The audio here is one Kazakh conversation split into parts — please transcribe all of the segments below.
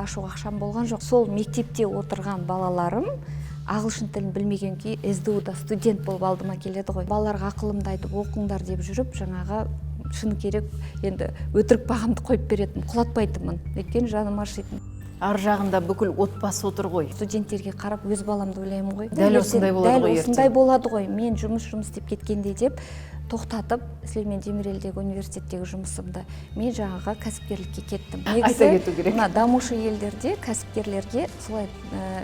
ашуға ақшам болған жоқ. Сол мектепте отырған балаларым ағылшын тілін білмеген ки СДУда студент болып алдыма келеді ғой. Балаларға ақылымды айтып оқыңдар деп жүріп, жаңағы шыны керек енді өтірік бағамды қойып беретін, құлатпайтынмын. Өйткені жаным ашитын. Ар жағында бүкіл отбасы отыр ғой. Студенттерге қарап өз баламды ойлаймын ғой. Дәл осындай болады ғой. Дәл осындай болады ғой. Мен жұмыс деп кеткенде деп тоқтатып, Сүлеймен Демирелдегі университеттегі жұмысымды мен жаңағы кәсіпкерлікке кеттім. Айта кету керек. Мына дамушы елдерде кәсіпкерлерге солай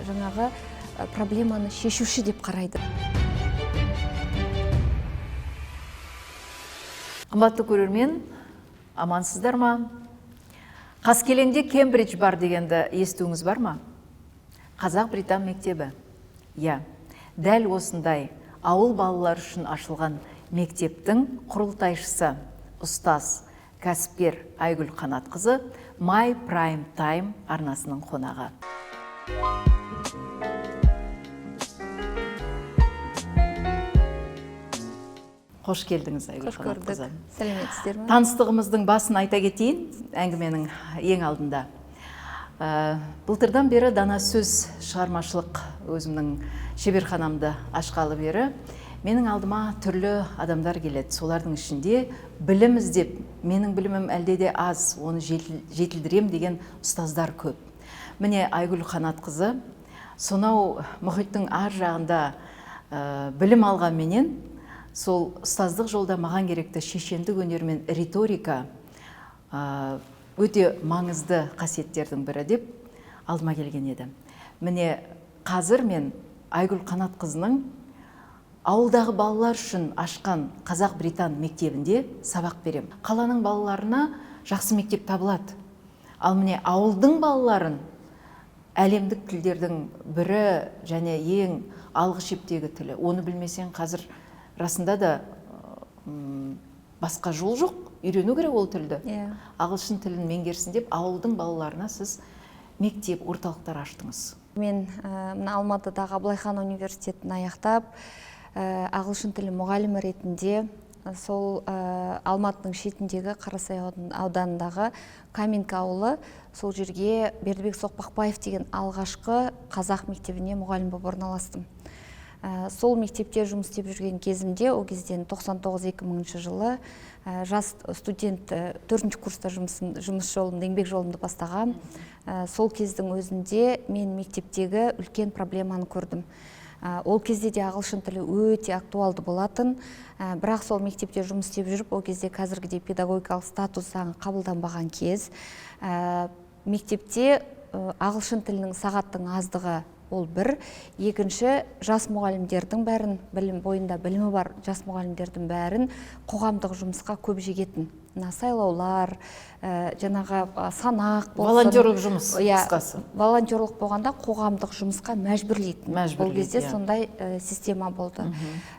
жаңағы проблеманы шешуші деп қарайды. Қымбатты көрермен, амансыздар ма? Қаскелеңде Кембридж бар дегенді естуіңіз бар ма? Қазақ-Британ мектебі. Я, дәл осындай ауыл балалар үшін ашылған мектептің құрылтайшысы, ұстаз, кәсіпкер Айгүл Қанатқызы My Prime Time арнасының қонағы. Қош келдіңіз, Айгүл Қанатқызы. Сәлеметсіздер ме? Таныстығымыздың басын айта кетейін, әңгіменің ең алдында. Былтырдан бері дана сөз шығармашылық өзімнің шеберханамды ашқалы бері менің алдыма түрлі адамдар келеді. Солардың ішінде білім іздеп, менің білімім әлде де аз, оны жетілдірем деген ұстаздар көп. Міне Айгүл Қанатқызы сонау мұхиттың ар жағында білім алған менен сол ұстаздық жолда маған керекті шешендік өнер мен риторика өте маңызды қасиеттердің бірі деп алдыма келген еді. Міне қазір мен Айгүл Қанатқызының ауылдағы балалар үшін ашқан Қазақ-Британ мектебінде сабақ берем. Қаланың балаларына жақсы мектеп табылады. Ал міне ауылдың балаларын әлемдік тілдердің бірі және ең алғы шептегі тілі. Оны білмесең қазір расында да басқа жол жоқ, үйрену керек ол тілді. Ағылшын тілін меңгерсін деп ауылдың балаларына сіз мектеп, орталықтар аштыңыз. Мен Алматыдағы Абылайхан университетін аяқтап, ағылшын тілі мұғалімі ретінде сол Алматының шетіндегі Қарасай ауданындағы Каменка ауылы, сол жерге Бердібек Соқпақбаев деген алғашқы қазақ мектебіне мұғалім болып орналастым. Сол мектепте жұмыс істеп жүрген кезімде, ол кезден 99-2000 жылы жас студент 4-ші курста жұмыс жолымды, еңбек жолымды бастаған. Сол кездің өзінде мен мектептегі үлкен проблеманы көрдім. Ол кезде де ағылшын тілі өте актуалды болатын, бірақ сол мектепте жұмыс істеп жүріп, ол кезде қазіргідей педагогикалық статус заңы қабылданбаған кез. Мектепте ағылшын тілінің сағаттың аздығы ол бір. Екінші, жас мұғалімдердің бәрін, бойында білімі бар жас мұғалімдердің бәрін қоғамдық жұмысқа көп жегетін. Сайлаулар, жаңағы санақ болсын. Волонтерлық жұмыс қысқасы. Волонтерлық болғанда қоғамдық жұмысқа мәжбүрлейтін. Ол кезде сондай система болды.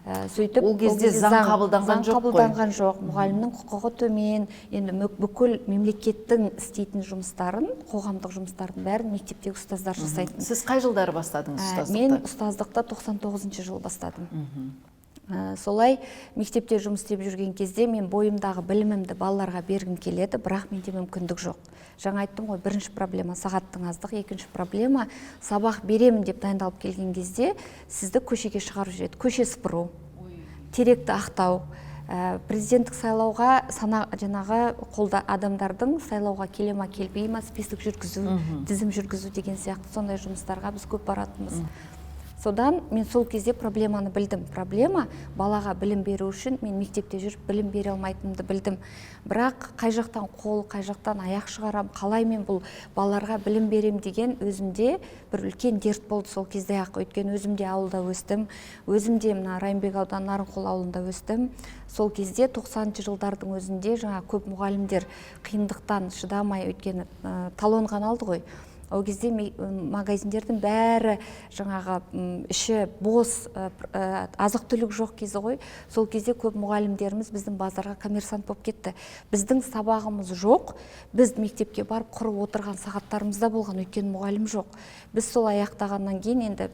Ол кезде заң қабылданған жоқ. Мұғалімнің құқығы төмен. Енді бүкіл мемлекеттің істейтін жұмыстарын, қоғамдық жұмыстардың бәрін мектептегі ұстаздар жасайтын. Сіз қай жылдары бастадыңыз ұстаздықта? Мен ұстаздықта 99-ші жылы бастадым. Солай мектепте жұмыс істеп жүрген кезде мен бойымдағы білімімді балаларға бергім келеді, бірақ менде мүмкіндік жоқ. Жаңа айттым ғой, бірінші проблема сағаттың аздығы, екінші проблема сабақ беремін деп дайындалып келген кезде сізді көшеге шығарып жібереді. Көше сыпыру, теректі ақтау, президенттік сайлауға жаңағы қолда адамдардың сайлауға келе ма келмей ма список жүргізу, тізім жүргізу деген сияқты сондай жұмыстарға біз көп баратынбыз. Содан мен сол кезде проблеманы білдім. Проблема балаға білім беру үшін мен мектепте жүріп білім бере алмайтынымды білдім. Бірақ қай жақтан қол, қай жақтан аяқ шығарам, қалай мен бұл балаларға білім берем деген өзімде бір үлкен дерт болды сол кезде ақ. Өйткені өзімде ауылда өстім. Өзімде мына Райымбек ауданы Нарынқол ауылында өстім. Сол кезде 90-ші жылдардың өзінде жаңа көп мұғалімдер қиындықтан шыдамай өйткені талон ғана алды ғой. Ол кезде магазиндердің бәрі жаңағы іші бос, азық түлік жоқ кезі ғой. Сол кезде көп мұғалімдеріміз біздің базарға коммерсант болып кетті. Біздің сабағымыз жоқ, біз мектепке барып құрып отырған сағаттарымызда болған, өйткені мұғалім жоқ. Біз сол аяқтағаннан кейін енді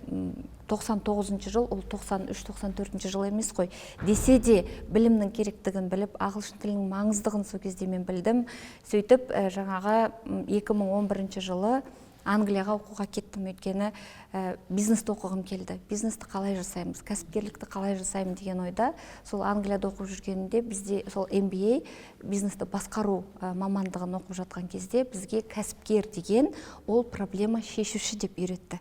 99-ші жыл, ол 93-94-ші жыл емес қой. Десе де білімнің керектігін біліп, ағылшын тілінің маңыздығын сол кезде мен білдім. Сөйтіп жаңағы 2011 жылы Англияға оқуға кеттім, өйткені бизнесті оқығым келді. Бизнесті қалай жасаймыз, кәсіпкерлікті қалай жасаймын деген ойда. Сол Англияда оқып жүргенінде бізде сол MBA, бизнесті басқару мамандығын оқып жатқан кезде бізге кәсіпкер деген ол проблема шешуші деп үйретті.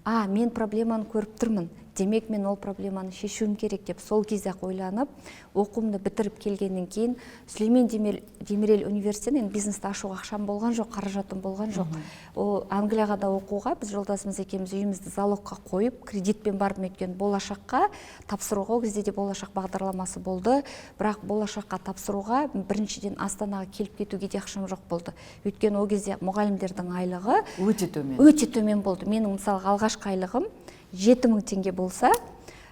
Мен проблеманы көріп тұрмын, демек мен ол проблеманы шешуім керек деп сол кезде-ақ ойланып, оқуымды бітіріп келгеннен кейін Сүлеймен Демирел университетінен бизнесті ашуға ақшам болған жоқ, қаражатым болған жоқ. Ол Англияға да оқуға біз жолдасымыз екеуміз үйімізді залогқа қойып, кредитпен бардым, өйткені болашаққа тапсыруға, ол кезде де болашақ бағдарламасы болды, бірақ болашаққа тапсыруға біріншіден Астанаға келіп кетуге де ақшам жоқ болды. Өйткені ол кезде мұғалімдердің айлығы өте төмен болды. Менің мысалға алғашқы айлығым 7000 теңге болса,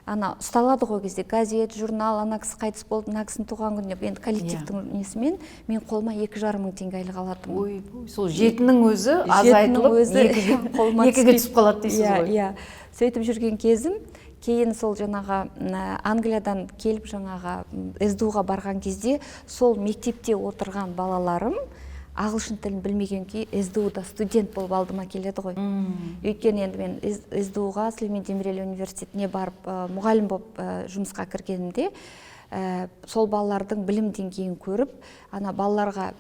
ұсталады ғой кезде газет, журнал, ана кісі қайтыс болды, ана кісінің туған күніне, енді коллективтің несімен мен қолыма 2500 теңге айлық алатынмын. Ой, сол 7-нің өзі азайтылып, екіге түсіп қалады дейсіз ғой. Иә, сөйтіп жүрген кезім, кейін сол жаңағы Англиядан келіп жаңағы СДУ-ға барған кезде сол мектепте отырған балаларым ағылшын тілін білмеген ке СДУ-да студент болып алдыма келеді ғой. Өйткені енді мен СДУ-ға, Сүлеймен Демирел университетіне барып, мұғалім болып жұмысқа кіргенімде, сол балалардың білім деңгейін көріп, балаларға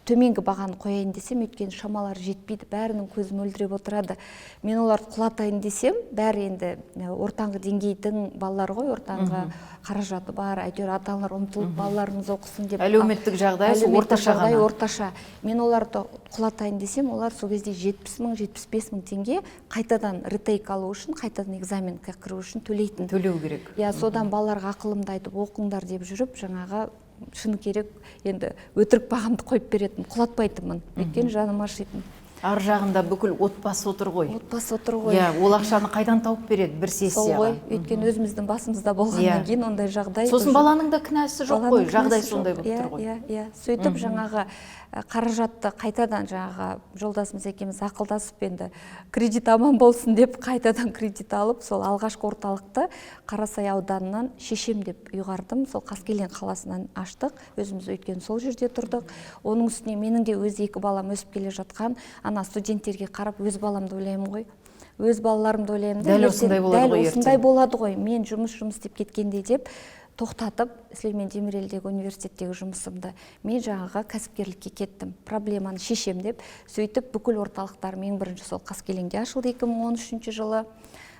төменгі бағаны қояйын десем, өйткені шамалары жетпейді, бәрінің көзі мөлдіреп отырады. Мен оларды құлатайын десем, бәрі енді ортаңғы деңгейдің балалары ғой, ортаңғы қаражаты бар, әйтеуір ата-аналар ұмтылып балаларыңыз оқысын деп. Әлеуметтік жағдай орташа. Мен оларды құлатайын десем, олар сол кезде 70.000-75.000 теңге қайтадан ретейк алу үшін, қайтадан экзаменге кіру үшін төлеу керек. Содан балаларға ақылымды айтып, оқыңдар деп жүріп, жаңағы шыны керек, енді өтірік бағамды қойып беретін, құлатпайтынмын, өйткені жаным ашитын. Ар жағында бүкіл отбасы отыр ғой. Ол ақшаны қайдан тауып береді бір сессияға? Сол ғой, өйткені өзіміздің басымызда болғаннан кейін ондай жағдай. Сосын баланың да кінәсі жоқ қой, жағдай сондай болып тұр ғой. Сөйтіп жаңағы қаражатты қайтадан жаңағы жолдасымыз екеуміз ақылдасып, енді кредит аман болсын деп қайтадан кредит алып, сол алғашқы орталықты Қарасай ауданынан шешем деп ұйғардым. Сол Қаскелең қаласынан аштық, өзіміз өйткені сол жерде тұрдық. Оның үстіне менің де өз 2 балам өсіп келе жатқан, студенттерге қарап өз баламды ойлаймын ғой. Өз балаларымды ойлаймын. Дәл осындай болады ғой. Мен жұмыс деп кеткенде деп тоқтатып, Сүлеймен Демирелдегі университеттегі жұмысымды мен жаңағы кәсіпкерлікке кеттім. Проблеманы шешем деп, сөйтіп бүкіл орталықтар мен бірінші сол Қаскелеңде ашылды 2013 жылы.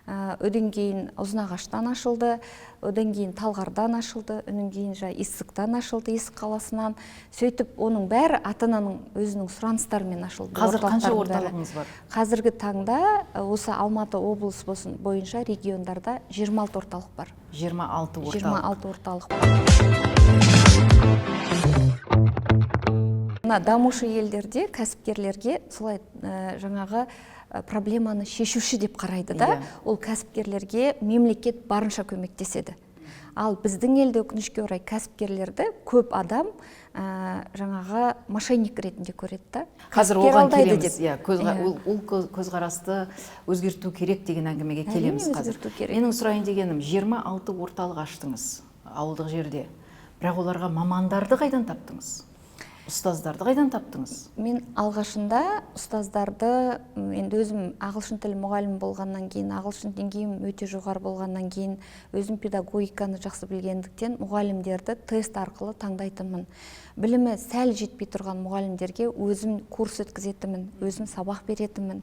Одан кейін Ұзынағаштан ашылды, одан кейін Талғардан ашылды, одан кейін Иссықтан ашылды, Иссық қаласынан. Сөйтіп, оның бәрі ата-ананың өзінің сұраныстарымен ашылды. Қазір қанша орталығыңыз бар? Қазіргі таңда осы Алматы облысы бойынша региондарда 26 орталық бар. 26 орталық. Дамушы елдерде кәсіпкерлерге солай жаңағы проблеманы шешуші деп қарайды да, ол кәсіпкерлерге мемлекет барынша көмектеседі. Ал біздің елде өкінішке орай кәсіпкерлерді көп адам жаңағы мошенник ретінде көреді. Қазір оған келеміз, ол көзқарасты өзгерту керек деген әңгімеге келеміз қазір. Менің сұрайын дегенім, 26 орталық аштыңыз ауылдық жерде, бірақ оларға мамандарды қайдан таптыңыз? Ұстаздарды қайдан таптыңыз? Мен алғашында ұстаздарды, енді өзім ағылшын тілі мұғалім болғаннан кейін, ағылшын деңгейім өте жоғары болғаннан кейін, өзім педагогиканы жақсы білгендіктен мұғалімдерді тест арқылы таңдайтынмын. Білімі сәл жетпей тұрған мұғалімдерге өзім курс өткізетімін, өзім сабақ беретімін.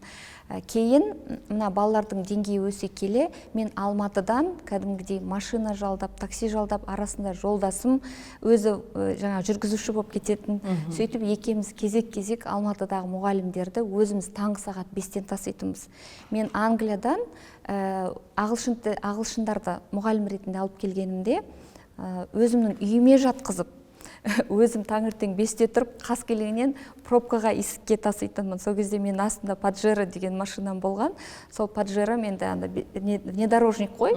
Кейін мына балалардың деңгейі өсе келе, мен Алматыдан кәдімгідей машина жалдап, такси жалдап, арасында жолдасым өзі жаңа жүргізуші болып кететін. Сөйтіп екеуміз кезек-кезек Алматыдағы мұғалімдерді өзіміз таңғы сағат 5-тен таситынбыз. Мен Англиядан ағылшындарды мұғалім ретінде алып келгенімде, өзімнің үйіме жатқызып, өзім таңертең 5-те тұрып, Қаскелеңнен пробкаға исікке таситынмын. Сол кезде мен астында Паджеро деген машинам болған. Сол Паджеро менде внедорожник қой,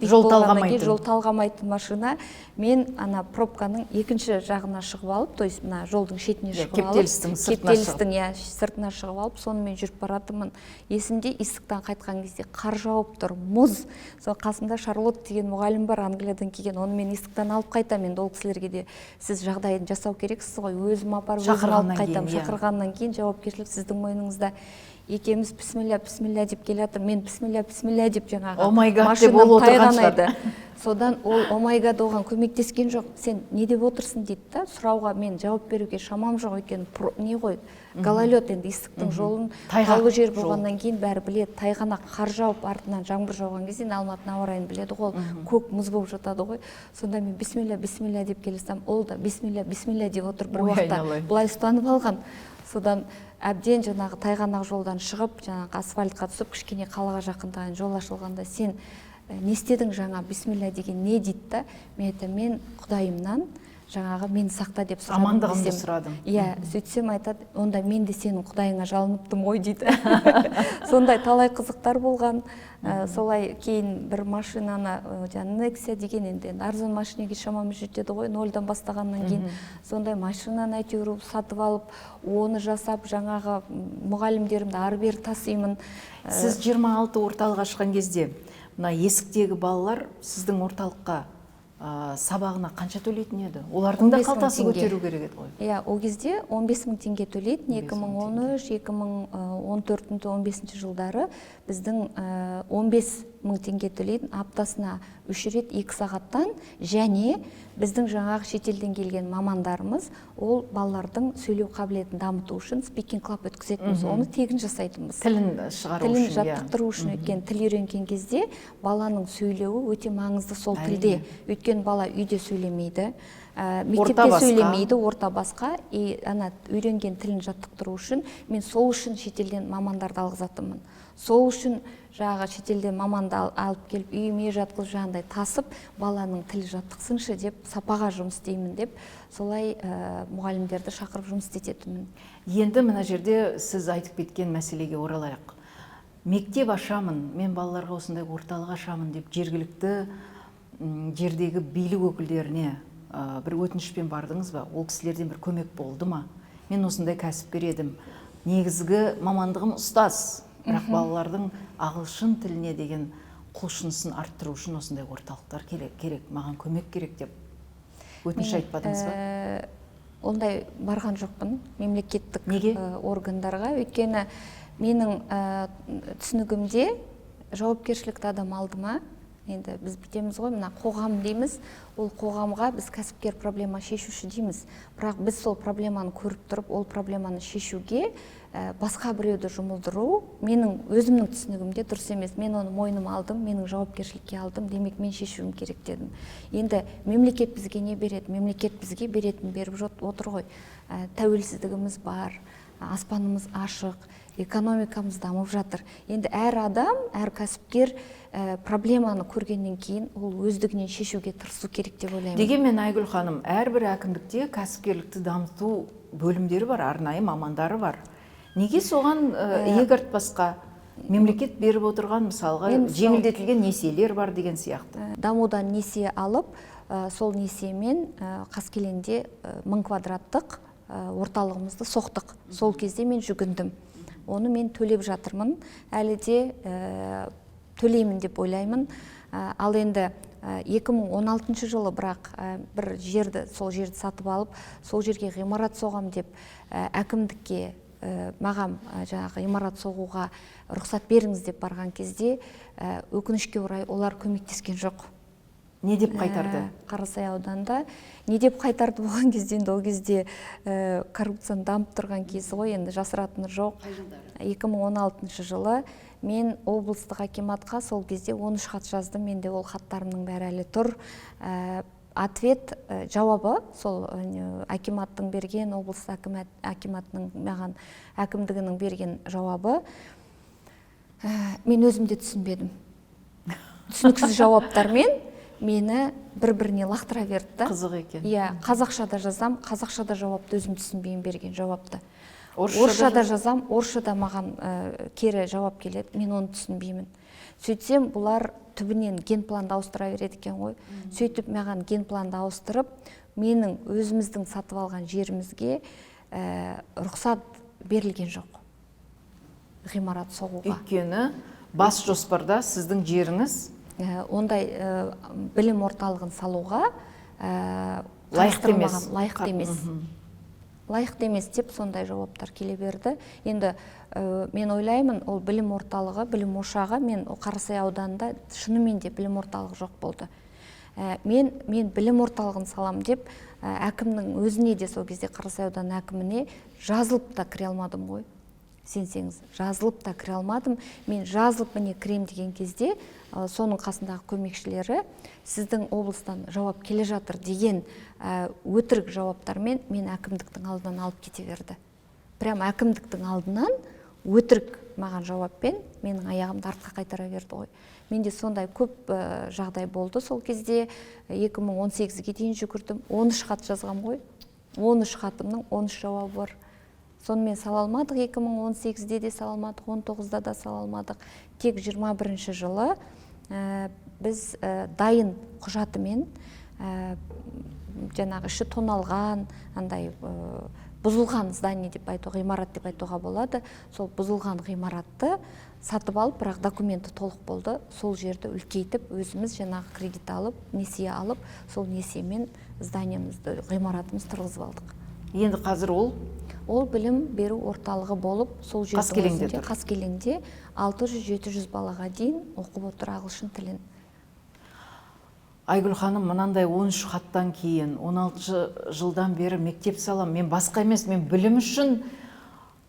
жол талғамайтын машина. Мен пробканың екінші жағына шығып алып, то есть жолдың шетіне шығып алып, кептелістің сыртына шығып алып, сонымен жүріп баратынмын. Есімде исіктен қайтқан кезде қар жауып тұр, мұз. Сол қасымда Шарлотт деген мұғалім бар, Англиядан келген. Оны мен исіктен алып қайтамын. Енді ол кісілерге де сіз жағдайын жасау керексіз ғой, өзім апарып өзім алып қайтам. Шақырғаннан кейін жауапкершілік сіздің мойныңызда. екеуміз бисмилля деп келе жатыр, мен бисмилля деп жаңағы О май гад деп ол отырған шығар. Содан ол о май гад оған көмектескен жоқ. Сен не деп отырсың дейді да, сұрауға мен жауап беруге шамам жоқ екен. Не ғой, гололед енді истіктің жолын, таулы жер болғаннан кейін бәрі біледі. Тайғанақ қар жауып артынан жаңбыр жауған кезде Алматының ауа райын біледі ғой, көк мұз болып жатады ғой. Сонда мен бисмилля деп келсем, ол да бисмилля деп отыр бір уақытта. Былай ұстанып алған. Содан әбден жаңағы тайғанақ жолдан шығып, жаңағы асфальтқа түсіп, кішкене қалаға жақындаған жол ашылғанда сен не істедің жаңа бисмилля деген не дейді да, мен Құдайымнан жаңағы мені сақта деп сұрадым. Амандығымды сұрадым. Иә, сөйтсем айтады, онда мен де сенің Құдайыңа жалыныптым ғой дейді. Сондай талай қызықтар болған. Солай кейін бір машинаны, Nexia деген енді арзан машинеге шамамыз жетеді ғой, нольдан бастағаннан кейін. Сондай машинаны әйтеуір сатып алып, оны жасап, жаңағы мұғалімдерімді ары-бері тасимын. Сіз 26 орталық ашқан кезде, мына есіктегі балалар сіздің орталыққа сабағына қанша төлейтін еді? Олардың да қалтасы көтеру керек еді ғой. Иә, ол кезде 15.000 теңге төлейтін. 2013-2014-15 жылдары біздің 15.000 теңге төлейтін, аптасына 3 рет 2 сағаттан, және біздің жаңағы шетелден келген мамандарымыз ол балалардың сөйлеу қабілетін дамыту үшін speaking club өткізетінбіз, оны тегін жасайтынбыз. Тілін шығару үшін, тілін жаттықтыру үшін. Өткен тіл үйренген кезде баланың сөйлеуі өте маңызды сол тілде. Өткен бала үйде сөйлемейді, мектепте сөйлемейді, орта басқа. Ана үйренген тілін жаттықтыру үшін мен сол үшін шетелден мамандарды алғызатынмын. Сол үшін жаңағы шетелден маманды алып келіп үйіме жатқызып жаңағыдай тасып, баланың тілі жаттықсыншы деп, сапаға жұмыс істеймін деп, солай мұғалімдерді шақырып жұмыс істететінмін. Енді мына жерде сіз айтып кеткен мәселеге оралайық. Мектеп ашамын, мен балаларға осындай орталық ашамын деп жергілікті жердегі билік өкілдеріне бір өтінішпен бардыңыз ба? Ол кісілерден бір көмек болды ма? Мен осындай кәсіпкер едім. Негізгі мамандығым ұстаз. Бірақ балалардың ағылшын тіліне деген құлшынысын арттыру үшін осындай орталықтар керек, маған көмек керек деп өтініш айтпадыңыз ба? Ондай барған жоқпын мемлекеттік органдарға. Өйткені менің түсінігімде жауапкершілікті адам алдыма. Енді біз бітеміз ғой, мына қоғам дейміз, ол қоғамға біз кәсіпкер проблема шешуші дейміз. Бірақ біз сол проблеманы көріп тұрып, ол проблеманы шешуге басқа біреуді жұмылдыру менің өзімнің түсінігімде дұрыс емес. Мен оны мойныма алдым, менің жауапкершілікке алдым, демек мен шешуім керек дедім. Енді мемлекет бізге не береді? Мемлекет бізге беретін беріп отыр ғой. Тәуелсіздігіміз бар, аспанымыз ашық, экономикамыз дамып жатыр. Енді әр адам, әр кәсіпкер проблеманы көргеннен кейін ол өздігінен шешуге тырысу керек деп ойлаймын. Дегенмен Айгүл ханым, әрбір әкімдікте кәсіпкерлікті дамыту бөлімдері бар, арнайы мамандары бар. Неге соған иек артпасқа? Мемлекет беріп отырған, мысалға, жеңілдетілген несиелер бар деген сияқты. Дамудан несие алып, сол несиемен Қаскеленде 1000 квадраттық орталығымызды соқтық. Сол кезде мен жүгіндім. Оны мен төлеп жатырмын. Әлі де төлеймін деп ойлаймын. Ал енді 2016 жылы бірақ бір жерді, сол жерді сатып алып, сол жерге ғимарат соғам деп әкімдікке маған жаңағы ғимарат соғуға рұқсат беріңіз деп барған кезде өкінішке орай олар көмектескен жоқ. Не деп қайтарды? Қарасай ауданында не деп қайтарды болған кезде, енді ол кезде коррупцияны дамып тұрған кезі ғой, енді жасыратыны жоқ. 2016 жылы мен облыстық акиматқа сол кезде 13 хат жаздым, менде ол хаттарымның бәрі әлі тұр. Ответ, жауабы, сол акиматтың берген, облыстық акиматының маған әкімдігінің берген жауабы, мен өзім де түсінбедім. Түсініксіз жауаптармен мені бір-біріне лақтыра берді. Қызық екен. Иә, қазақшада жазам, қазақшада жауапты өзім түсінбеймін берген жауапты. Орысшада жазам, орысшада маған кері жауап келеді, мен оны түсінбеймін. Сөйтсем, бұлар түбінен генпланды ауыстыра береді екен ғой. Сөйтіп маған генпланды ауыстырып, менің өзіміздің сатып алған жерімізге рұқсат берілген жоқ ғимарат соғуға. Өйткені бас жоспарда сіздің жеріңіз ондай білім орталығын салуға лайықты емес. Лайықты емес. лайықты емес деп сондай жауаптар келе берді. Енді мен ойлаймын, ол білім орталығы, білім ошағы, мен Қарасай ауданында шынымен де білім орталығы жоқ болды. Мен білім орталығын салам деп әкімнің өзіне де сол кезде Қарасай ауданының әкіміне жазылып та кіре алмадым ғой. Сенсеңіз, жазылып та кіре алмадым. Мен жазылып міне кірем деген кезде соның қасындағы көмекшілері сіздің облыстан жауап келе жатыр деген өтірік жауаптармен мен әкімдіктің алдынан алып кете берді. Прям әкімдіктің алдынан өтірік маған жауаппен менің аяғымды артқа қайтара берді ғой. Менде сондай көп жағдай болды сол кезде. 2018-ге дейін жүгірдім. 13 хат жазғам ғой. 13 хатымның 13 жауабы бар. Сонымен сала алмадық, 2018-де де сала алмадық, 19-да да сала алмадық. Тек 21-ші жылы біз дайын құжатымен, жаңағы іші тоналған, андай бұзылған здание деп айтуға, ғимарат деп айтуға болады. Сол бұзылған ғимаратты сатып алып, бірақ документі толық болды. Сол жерді үлкейтіп, өзіміз жаңағы кредит алып, несие алып, сол несиемен зданиемізді, ғимаратымызды тұрғызып алдық. Енді қазір ол білім беру орталығы болып, сол жердің өзінде Қаскелеңде 600-700 балаға дейін оқып отыр ағылшын тілін. Айгүл ханым, мынандай 13 хаттан кейін 16 жылдан бері мектеп салам, мен басқа емес, мен білім үшін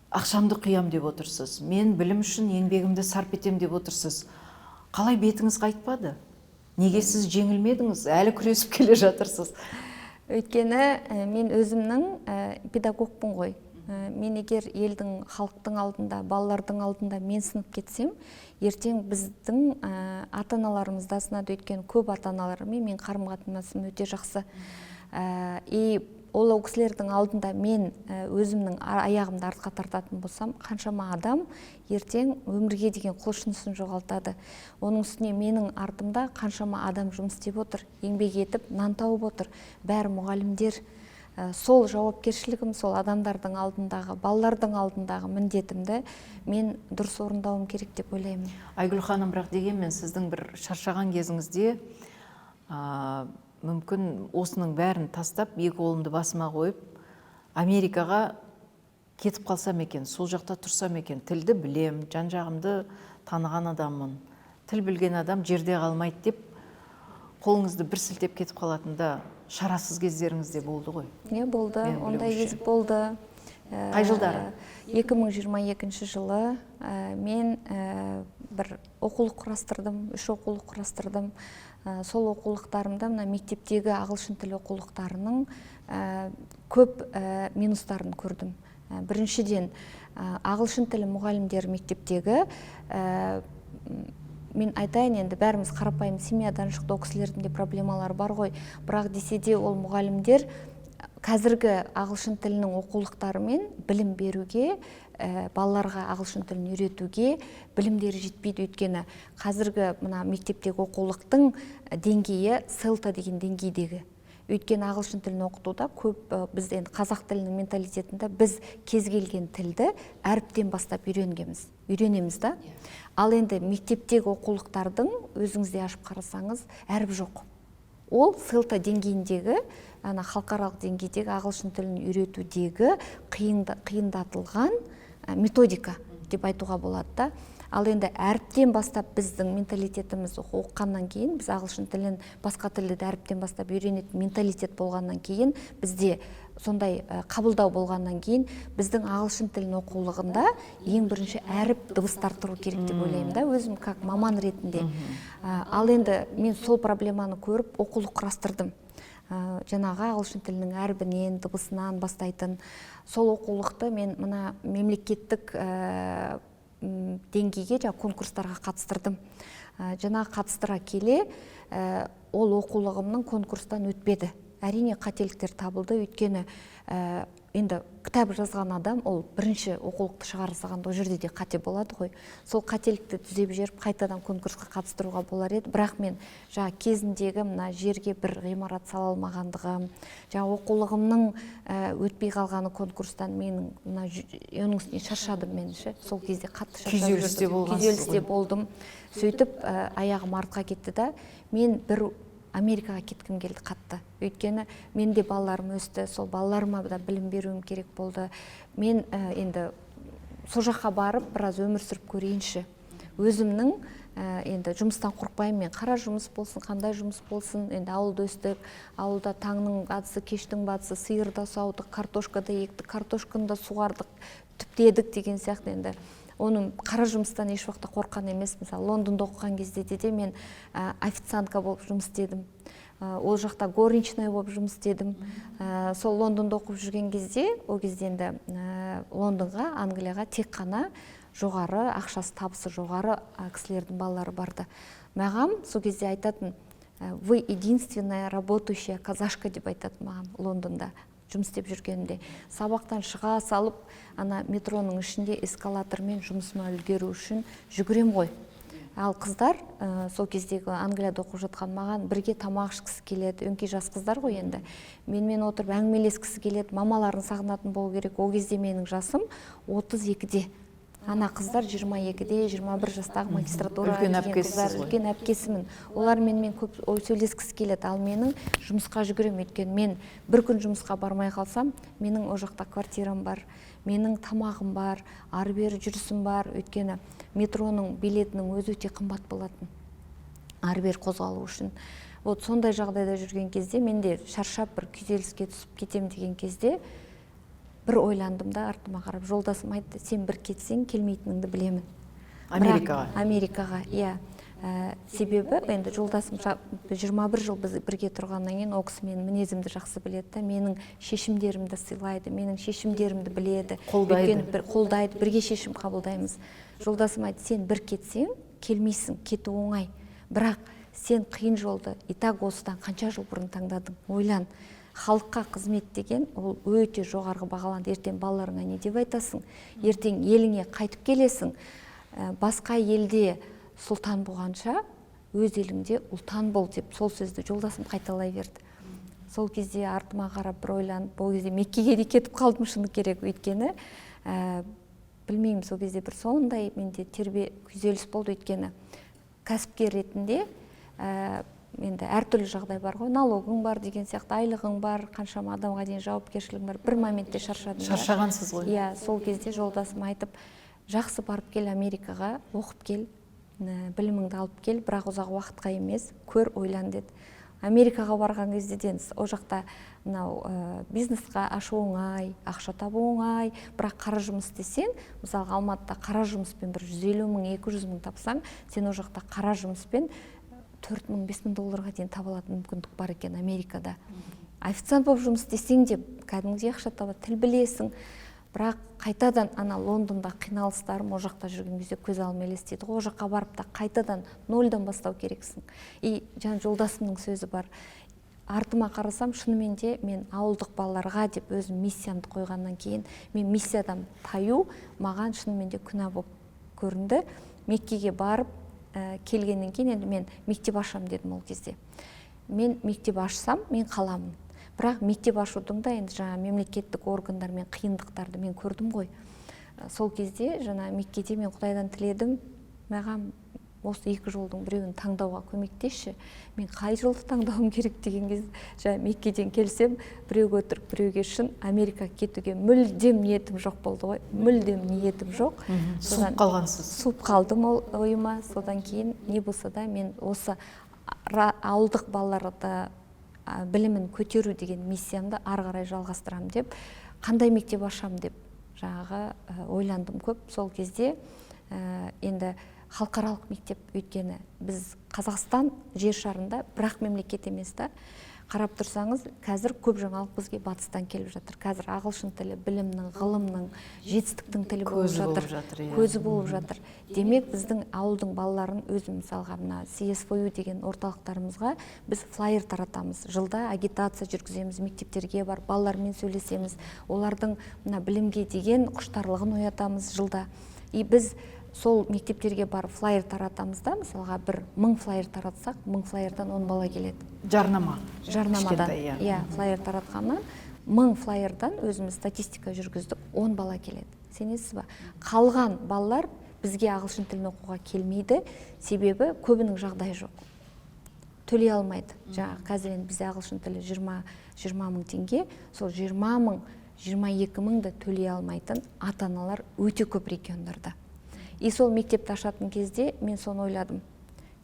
ақшамды құям деп отырсыз. Мен білім үшін еңбегімді сарп етем деп отырсыз. Қалай бетіңіз қайтпады? Неге сіз жеңілмедіңіз? Әлі күресіп келе жатырсыз. Өйткені мен өзімнің педагогпын ғой. Мен егер елдің, халықтың алдында, балалардың алдында мен сынып кетсем, ертең біздің ата-аналарымызда сынады, өйткені көп ата-аналармен мен қарым-қатынасым өте жақсы. И ол кісілердің алдында мен өзімнің аяғымды артқа тартатын болсам, қаншама адам ертең өмірге деген құлшынысын жоғалтады. Оның үстіне менің артымда қаншама адам жұмыс істеп отыр, еңбек етіп, нан тауып отыр. Бәрі мұғалімдер. Сол жауапкершілігім, сол адамдардың алдындағы, балалардың алдындағы міндетімді мен дұрыс орындауым керек деп ойлаймын. Айгүл ханым, бірақ дегенмен сіздің бір шаршаған кезіңізде мүмкін осының бәрін тастап, екі қолымды басыма қойып, Америкаға кетіп қалсам екен, сол жақта тұрсам екен, тілді білем, жан-жағымды таныған адаммын, тіл білген адам жерде қалмайды деп, қолыңызды бір сілтеп кетіп қалатында шарасыз кездеріңіз де болды ғой? Не болды, ондай кез болды. Қай жылдары? 2022 жылы мен бір оқулық құрастырдым, 3 оқулық құрастырдым. Сол оқулықтарымда мына мектептегі ағылшын тілі оқулықтарының көп минустарын көрдім. Біріншіден, ағылшын тілі мұғалімдері мектептегі, мен айтайын, енді бәріміз қарапайым семьядан шықты, кісілердің де проблемалары бар ғой, бірақ десе де ол мұғалімдер қазіргі ағылшын тілінің оқулықтарымен білім беруге, балаларға ағылшын тілін үйретуге білімдері жетпейді. Өйткені қазіргі мына мектептегі оқулықтың деңгейі селта деген деңгейдегі. Өйткені ағылшын тілін оқытуда көп біз енді қазақ тілінің менталитетінде біз кез келген тілді әріптен бастап үйренеміз да. Ал енді мектептегі оқулықтардың өзіңізде ашып қарасаңыз әріп жоқ. Ол селта деңгейіндегі, халықаралық деңгейдегі ағылшын тілін үйретудегі қиындатылған методика деп айтуға болады да. Ал енді әріптен бастап біздің менталитетіміз оқығаннан кейін, біз ағылшын тілін, басқа тілді әріптен бастап үйренетін менталитет болғаннан кейін, бізде сондай қабылдау болғаннан кейін, біздің ағылшын тілін оқулығында ең бірінші әріп дыбыстар тұру керек деп ойлаймын да, өзім как маман ретінде. Ал енді мен сол проблеманы көріп оқулық құрастырдым. Жаңағы ағылшын тілінің әрбінен, дыбысынан бастайтын сол оқулықты мен мына мемлекеттік деңгейге конкурстарға қатыстырдым. Жаңағы қатыстыра келе, ол оқулығымның конкурстан өтпеді. Әрине қателіктер табылды, өйткені енді кітап жазған адам, ол бірінші оқулықты шығара салғанда ол жерде де қате болады ғой. Сол қателікті түзеп жіберіп, қайтадан конкурсқа қатыстыруға болар еді. Бірақ мен кезіндегі мына жерге бір ғимарат сала алмағандығым, оқулығымның өтпей қалғаны конкурстан менің оның үстіне шаршадым мен. Сол кезде қатты шаршадым. Күйзелісте болдым. Сөйтіп аяғым артқа кетті да, мен бір Америкаға кеткім келді қатты. Өйткені менде балаларым өсті, сол балаларыма да білім беруім керек болды. Мен енді сол жаққа барып, біраз өмір сүріп көрейінші. Өзімнің енді жұмыстан қорықпаймын мен. Қара жұмыс болсын, қандай жұмыс болсын, енді ауылда өстік, ауылда таңның атысы, кештің батысы, сиырда саудық, картошкада ектік, картошканы да суғардық, түптедік деген сияқты. Енді оның қара жұмыстан еш уақытта қорыққан емес. Мысалы, Лондонда оқыған кезде де мен официантка болып жұмыс істедім. Ол жақта горничная болып жұмыс істедім. Сол Лондонда оқып жүрген кезде, ол кезде енді Лондонға, Англияға тек қана жоғары, ақшасы табысы жоғары кісілердің балалары барды. Маған сол кезде айтатын, вы единственная работающая казашка деп айтатын маған Лондонда жұмыс істеп жүргенімде. Сабақтан шыға салып, ана метроның ішінде эскалатормен жұмысыма үлгеру үшін жүгірем ғой. Ал қыздар, сол кездегі Англияда оқып жатқан маған бірге тамақ ішкісі келеді, өңкей жас қыздар ғой енді. Менімен отырып әңгімелескісі келеді, мамаларын сағынатын болу керек. Ол кезде менің жасым 32-де. Ана қыздар 22-де, 21 жастағы магистратура үлкен әпкесімін. Олар менімен көп сөйлескісі келеді, ал менің жұмысқа жүгірем. Өйткені мен бір күн жұмысқа бармай қалсам, менің о жақта квартирам бар, менің тамағым бар, ары-бері жүрісім бар. Өйткені метроның билетінің өзі өте қымбат болатын, ары-бері қозғалу үшін. Вот сондай жағдайда жүрген кезде менде шаршап бір күйзеліске түсіп кетем деген кезде бір ойландым да, артыма қарап, жолдасым айтты, сен бір кетсең келмейтініңді білемін. Америкаға? Америкаға, иә. Себебі, енді жолдасым 21 жыл біз бірге тұрғаннан кейін, ол кісі менің мінезімді жақсы біледі, менің шешімдерімді сыйлайды, менің шешімдерімді біледі, қолдайды, бірге шешім қабылдаймыз. Жолдасым айтты, сен бір кетсең келмейсің, кету оңай. Бірақ сен қиын жолды, итак осыдан қанша жыл бұрын таңдадың, ойлан. Халыққа қызмет деген ол өте жоғарғы бағаланды. Ертең балаларыңа не деп айтасың? Ертең еліңе қайтып келесің. Басқа елде сұлтан болғанша, өз еліңде ұлтан бол деп сол сөзді жолдасым қайталай берді. Сол кезде артыма қарап бір ойланып, ол кезде Меккеге де кетіп қалдым шыны керек. Өйткені білмеймін, сол кезде бір сондай менде күйзеліс болды. Өйткені кәсіпкер ретінде енді әртүрлі жағдай бар ғой, налогың бар деген сияқты, айлығың бар, қаншама адамға дейін жауапкершілігің бар. Бір моментте шаршадым. Шаршағансыз ғой. Иә, сол кезде жолдасым айтып, жақсы барып кел Америкаға, оқып кел, біліміңді алып кел, бірақ ұзақ уақытқа емес, көр, ойлан деді. Америкаға барған кезде о жақта бизнесқа ашу оңай, ақша табу оңай, бірақ қара жұмыс істесең, мысалы Алматыда қара жұмыспен бір 150 мың, 200 мың тапсаң, сен о жақта қара жұмыспен 4 мың, 5 мың долларға дейін таба алатын мүмкіндік бар екен Америкада. Официант болып жұмыс істесең де кәдімгідей ақша табады, тіл білесің. Бірақ қайтадан ана Лондонда қиналыстарым, о жақта жүрген кезде көз алдыма елестейді. О жаққа барып та қайтадан нольдан бастау керексің. И жаңа жолдасымның сөзі бар. Артыма қарасам, шынымен де мен ауылдық балаларға деп өзім миссиямды қойғаннан кейін, мен миссиядан таю маған шынымен де күнә болып көрінді. Меккеге барып келгеннен кейін енді мен мектеп ашам дедім ол кезде. Мен мектеп ашсам, мен қаламын. Бірақ мектеп ашудың да енді жаңа мемлекеттік органдармен қиындықтарды мен көрдім ғой. Сол кезде жаңа Меккеде мен Құдайдан тіледім, маған осы 2 жолдың біреуін таңдауға көмектесші. Мен қай жолды таңдауым керек деген кезде, жаңа Меккеден келсем, біреуге өтірік, біреуге шын, Америкаға кетуге мүлдем ниетім жоқ болды ғой. Мүлдем ниетім жоқ. Суып қалғансыз. Суып қалдым ол ойыма. Содан кейін не болса да мен осы ауылдық балаларды білімін көтеру деген миссиямды ары қарай жалғастырам деп, қандай мектеп ашам деп жаңағы ойландым көп. Сол кезде енді халықаралық мектеп, өйткені біз Қазақстан жер шарында бірақ мемлекет емес та. Қарап тұрсаңыз, қазір көп жаңалық бізге батыстан келіп жатыр. Қазір ағылшын тілі, білімнің, ғылымның, жетістіктің тілі болып жатыр. Көзі болып жатыр. Демек, біздің ауылдың балаларын өзім мысалға мына CSFOU деген орталықтарымызға біз флайер таратамыз. Жылда агитация жүргіземіз, мектептерге бар, балалармен сөйлесеміз, олардың мына білімге деген құштарлығын оятамыз жылда. И біз сол мектептерге барып флайер таратамыз да, мысалға 1000 флайер таратсақ, 1000 флайердан 10 бала келеді. Жарнамадан. Иә, флайер таратқаннан 1000 флайердан өзіміз статистика жүргіздік, 10 бала келеді. Сенесіз ба? Қалған балалар бізге ағылшын тілін оқуға келмейді, себебі көбінің жағдайы жоқ. төлей алмайды. Жаңағы қазір енді бізде ағылшын тілі 20 мың теңге, сол 20 мың 22 мыңды төлей алмайтын ата-аналар өте көп региондарда. И сол мектепті ашатын кезде мен соны ойладым.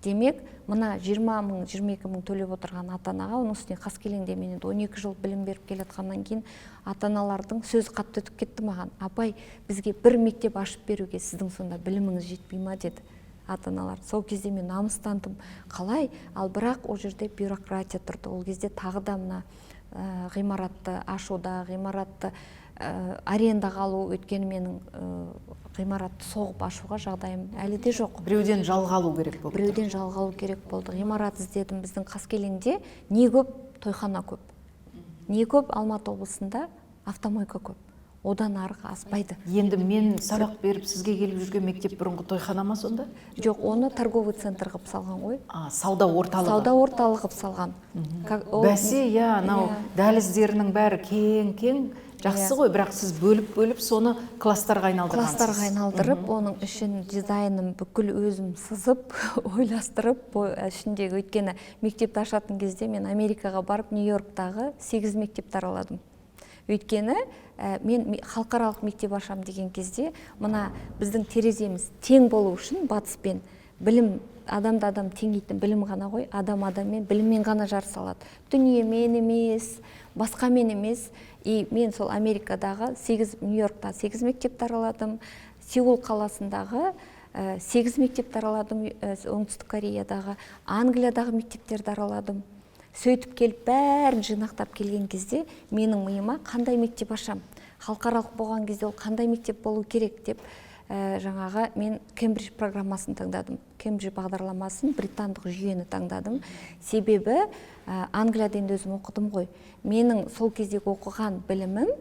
Демек, мына 20 мың 22 мың төлеп отырған ата-анаға, оның үстіне қаскелеңде мен енді 12 жыл білім беріп келатқаннан кейін ата-аналардың сөзі қатты өтіп кетті маған. Апай, бізге бір мектеп ашып беруге сіздің сонда біліміңіз жетпей ма деді ата-аналар. Сол кезде мен намыстандым. Қалай? Ал бірақ ол жерде бюрократия тұрды. Ол кезде тағы да мына ғимаратты ашуда, ғимаратты арендаға алу, өйткені менің ғимаратты соғып ашуға жағдайым әлі де жоқ. Біреуден жалға алу керек болды. Біреуден жалға алу керек болды. Ғимарат іздедім. Біздің Қаскелеңде не көп? Тойхана көп. Не көп? Алматы облысында автомойка көп. Одан арғы аспайды. Енді мен сабақ беріп сізге келіп жүрген мектеп бұрынғы тойхана ма сонда? Жоқ, оны торговый центр қып салған ғой. Сауда орталығы. Сауда орталығы қып салған. Бәсе, анау дәліздерінің бәрі кең, жақсы ғой, бірақ сіз бөліп соны класстарға айналдырғансыз. Класстарға айналдырып, оның ішін дизайнын бүкіл өзім сызып, ойластырып, ішіндегі, өйткені мектепті ашатын кезде мен Америкаға барып, Нью-Йорктағы 8 мектепті араладым. Өйткені мен халықаралық мектеп ашам деген кезде, мына біздің тереземіз тең болу үшін батыспен білім, адамды адам теңейтін білім ғана ғой, адам адаммен, біліммен ғана жарыса алады. Дүниемен емес, басқамен емес. И мен сол Америкадағы Нью-Йоркта 8 мектепті араладым, Сеул қаласындағы 8 мектепті араладым, оңтүстік Кореядағы, Англиядағы мектептерді араладым. Сөйтіп келіп бәрін жинақтап келген кезде менің миыма қандай мектеп ашам, халықаралық болған кезде ол қандай мектеп болу керек деп жаңағы мен Кембридж программасын таңдадым. Кембридж бағдарламасын, британдық жүйені таңдадым. Себебі Англияда енді өзім оқыдым ғой. Менің сол кездегі оқыған білімім,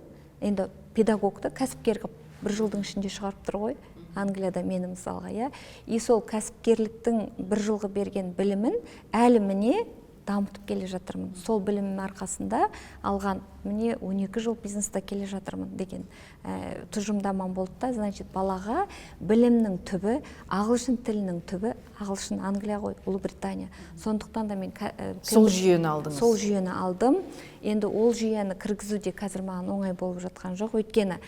енді педагогты кәсіпкер қылып бір жылдың ішінде шығарып тұр ғой. Англияда мені мысалға, И сол кәсіпкерліктің бір жылғы берген білімін әлі міне дамытып келе жатырмын. Сол білімнің арқасында алған міне 12 жыл бизнесте келе жатырмын деген тұжырымдамам болды да, значит, балаға білімнің түбі, ағылшын тілінің түбі, ағылшын Англия ғой, Ұлыбритания. Сондықтан да мен сол жүйені алдыңыз. Сол жүйені алдым. Енді ол жүйені кіргізуде қазір маған оңай болып жатқан жоқ, өйткені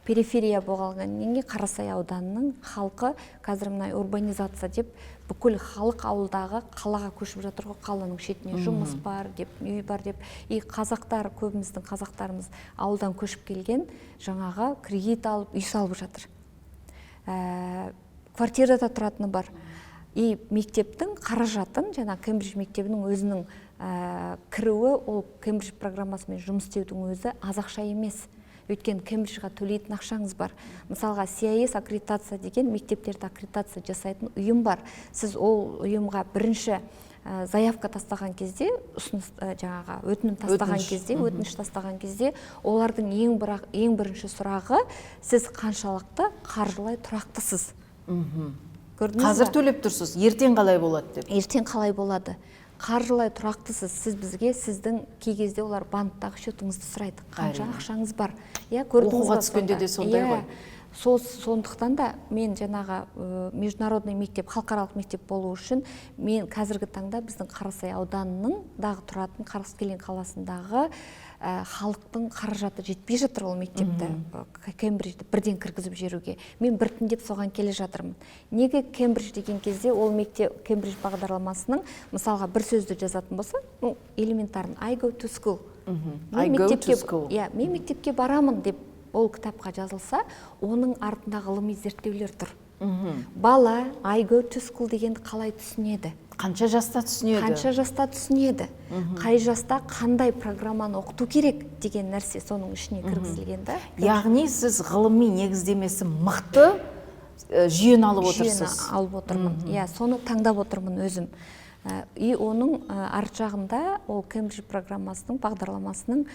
периферия болғаннан кейін Қарасай ауданының халқы қазір мына урбанизация деп бүкіл халық ауылдағы қалаға көшіп жатыр ғой, қаланың шетіне жұмыс бар деп, үй бар деп. И қазақтар, көбіміздің қазақтарымыз ауылдан көшіп келген, жаңаға кредит алып, үй салып жатыр. Квартирада тұратыны бар. И мектептің қаражатын, жаңа Кембридж мектебінің өзінің кіруі, ол Кембридж программасымен жұмыс істеудің өзі аз ақша емес. Өйткені Кембриджға төлейтін ақшаңыз бар. Мысалға CIS аккредитация деген мектептерді аккредитация жасайтын ұйым бар. Сіз ол ұйымға бірінші заявка тастаған кезде, өтінім тастаған кезде, өтініш тастаған кезде, олардың ең бірінші сұрағы, сіз қаншалықты қаржылай тұрақтысыз. Қазір төлеп тұрсыз, ертең қалай болады деп. Ертең қалай болады. Қаржылай тұрақтысыз, сіз бізге, сіздің кей кезде олар банктағы счетыңызды сұрайды, қанша ақшаңыз бар. Оқуға түскенде де сондай ғой. Сондықтан да мен жаңағы международный мектеп, халықаралық мектеп болу үшін мен қазіргі таңда біздің Қарасай ауданының дағы тұратын Қаскелең қаласындағы халықтың қаражаты жетпей жатыр ол мектепті, Кембриджді бірден кіргізіп жіберуге. Мен біртіндеп соған келе жатырмын. Неге Кембридж деген кезде ол мектеп Кембридж бағдарламасының мысалға бір сөзді жазатын болса, элементарын I go to school. Мен мектепке барамын деп ол кітапқа жазылса, оның артында ғылыми зерттеулер тұр. Бала I go to school дегенді қалай түсінеді? Қанша жаста түсінеді? Қанша жаста түсінеді? Қай жаста қандай программаны оқыту керек деген нәрсе соның ішіне кіргізілген да? Яғни сіз ғылыми негіздемесі мықты жүйені алып отырсыз. Жүйені алып отырмын. Соны таңдап отырмын өзім. И оның арт жағында ол Кембридж программасының, бағдарламасының